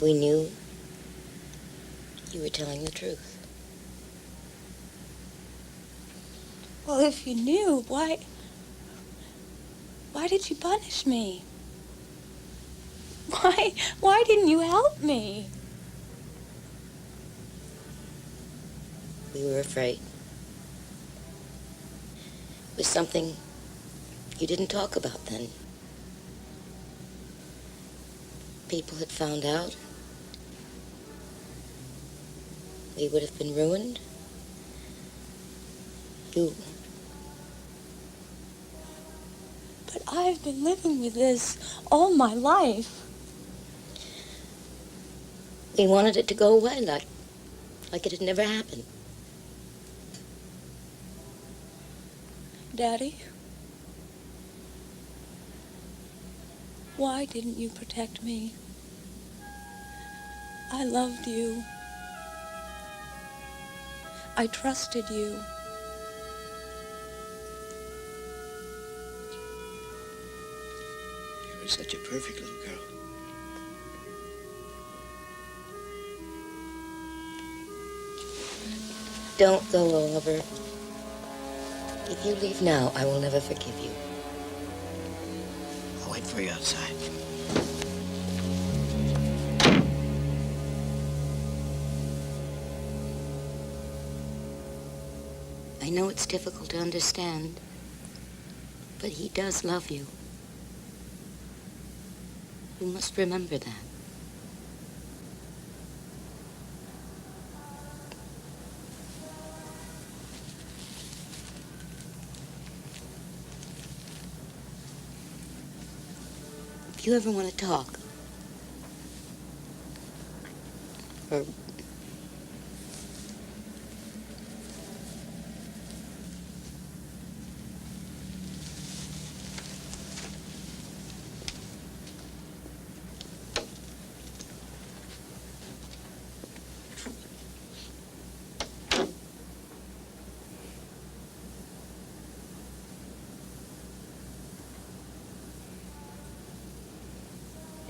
[SPEAKER 14] We knew you were telling the truth.
[SPEAKER 2] Well, if you knew, why did you punish me? Why didn't you help me?
[SPEAKER 14] We were afraid. It was something you didn't talk about then. People had found out. We would have been ruined. You.
[SPEAKER 2] But I've been living with this all my life.
[SPEAKER 14] We wanted it to go away like it had never happened.
[SPEAKER 2] Daddy, why didn't you protect me? I loved you. I trusted you.
[SPEAKER 11] You were such a perfect little girl.
[SPEAKER 14] Don't go, Oliver. If you leave now, I will never forgive you.
[SPEAKER 11] I'll wait for you outside.
[SPEAKER 14] I know it's difficult to understand, but he does love you.
[SPEAKER 1] You must remember that. If you ever want to talk, or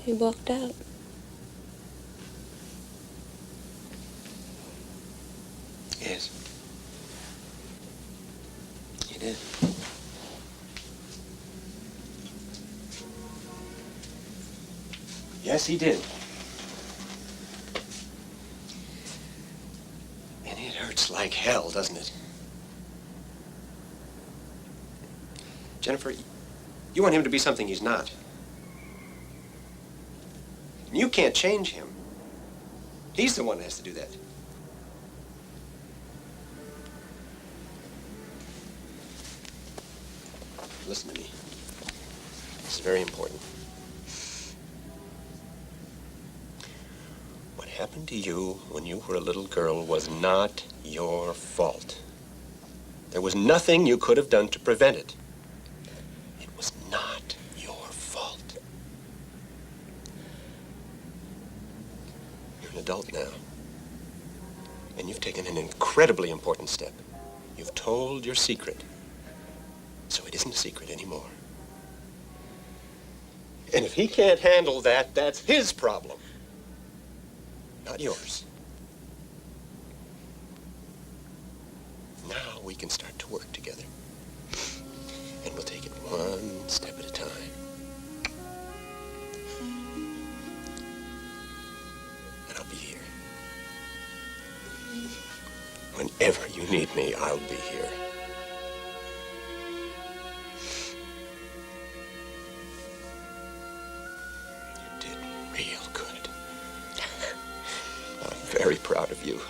[SPEAKER 13] He walked out.
[SPEAKER 6] Yes. You did. Yes, he did. And it hurts like hell, doesn't it? Jennifer, you want him to be something he's not. You can't change him. He's the one that has to do that. Listen to me. This is very important. What happened to you when you were a little girl was not your fault. There was nothing you could have done to prevent it. It was not your fault. You're an adult now. And you've taken an incredibly important step. You've told your secret. So it isn't a secret anymore. And if he can't handle that, that's his problem. Not yours. Now we can start to work together. And we'll take it one step at a time. And I'll be here. Whenever you need me, I'll be here. You did real good. I'm very proud of you.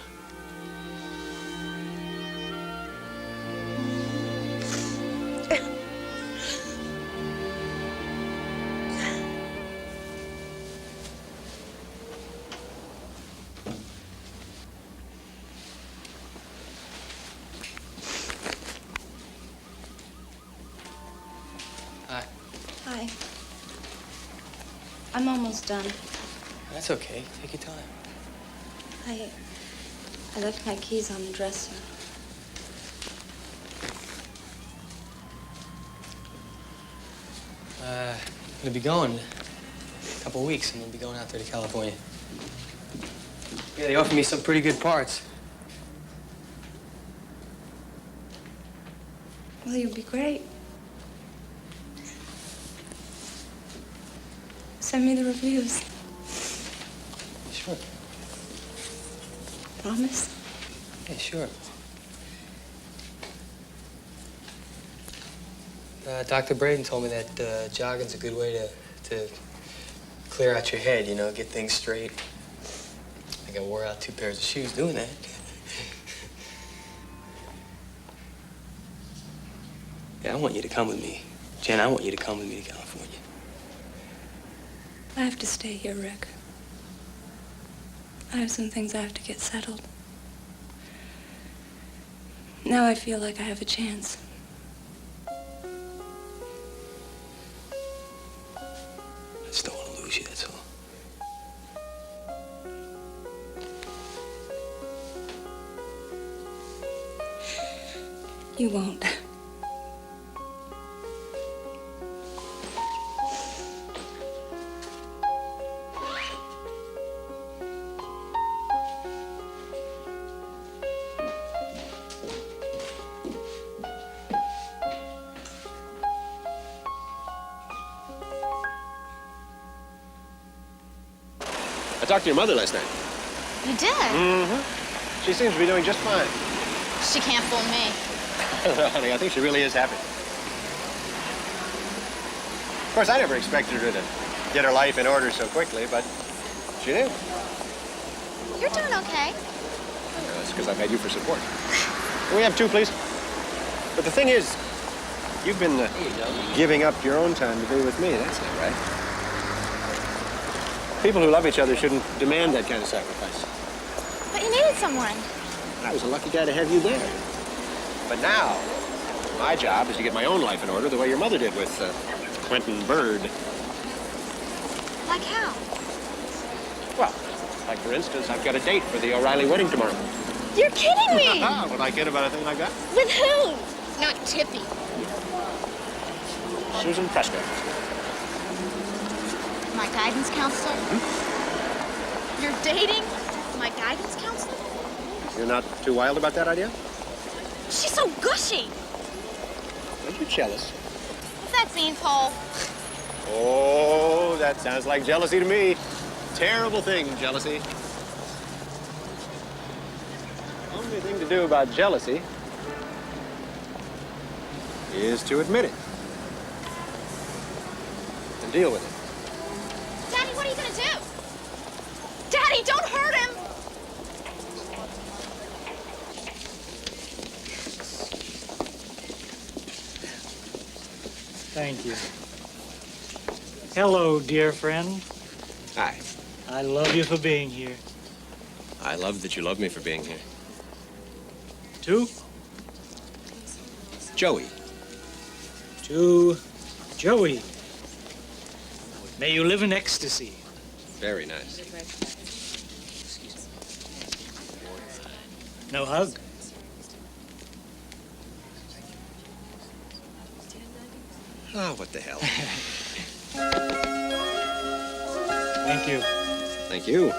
[SPEAKER 2] Hi. I'm almost done.
[SPEAKER 4] That's okay. Take your time.
[SPEAKER 2] I left my keys on the dresser.
[SPEAKER 4] I'm gonna be going a couple weeks. I'm gonna be going out there to California. Yeah, they offered me some pretty good parts.
[SPEAKER 2] Well, you'd be great. Send me the reviews.
[SPEAKER 4] Sure.
[SPEAKER 2] Promise?
[SPEAKER 4] Yeah, sure. Dr. Braden told me that jogging's a good way to clear out your head, you know, get things straight. I think I wore out 2 pairs of shoes doing that. Yeah, I want you to come with me. Jen, I want you to come with me to California.
[SPEAKER 2] I have to stay here, Rick. I have some things I have to get settled. Now I feel like I have a chance.
[SPEAKER 4] I just don't want to lose you, that's all.
[SPEAKER 2] You won't.
[SPEAKER 6] I talked to your mother last night.
[SPEAKER 8] You did?
[SPEAKER 6] Mm-hmm. She seems to be doing just fine.
[SPEAKER 8] She can't fool me.
[SPEAKER 6] Honey, I think she really is happy. Of course, I never expected her to get her life in order so quickly, but she did.
[SPEAKER 8] You're doing okay.
[SPEAKER 6] That's because I've had you for support. Can we have 2, please? But the thing is, you've been giving up your own time to be with me. That's not right. People who love each other shouldn't demand that kind of sacrifice.
[SPEAKER 8] But you needed someone.
[SPEAKER 6] I was a lucky guy to have you there. But now, my job is to get my own life in order the way your mother did with Quentin Bird.
[SPEAKER 8] Like how?
[SPEAKER 6] Well, like for instance, I've got a date for the O'Reilly wedding tomorrow.
[SPEAKER 8] You're kidding me!
[SPEAKER 6] Would I kid about a thing like that?
[SPEAKER 8] With who? Not Tippy.
[SPEAKER 6] Susan Prescott.
[SPEAKER 8] My guidance counselor? You're dating my guidance counselor?
[SPEAKER 6] You're not too wild about that idea?
[SPEAKER 8] She's so gushy.
[SPEAKER 6] Aren't you jealous?
[SPEAKER 8] What's that mean, Paul?
[SPEAKER 6] Oh, that sounds like jealousy to me. Terrible thing, jealousy. Only thing to do about jealousy is to admit it and deal with it.
[SPEAKER 8] Daddy, what are you gonna do? Daddy, don't hurt him!
[SPEAKER 16] Thank you. Hello, dear friend.
[SPEAKER 6] Hi.
[SPEAKER 16] I love you for being here.
[SPEAKER 6] I love that you love me for being here.
[SPEAKER 16] To?
[SPEAKER 6] Joey.
[SPEAKER 16] To Joey. May you live in ecstasy.
[SPEAKER 6] Very nice.
[SPEAKER 16] No hug?
[SPEAKER 6] Oh, what the hell.
[SPEAKER 16] Thank you.
[SPEAKER 6] Thank you.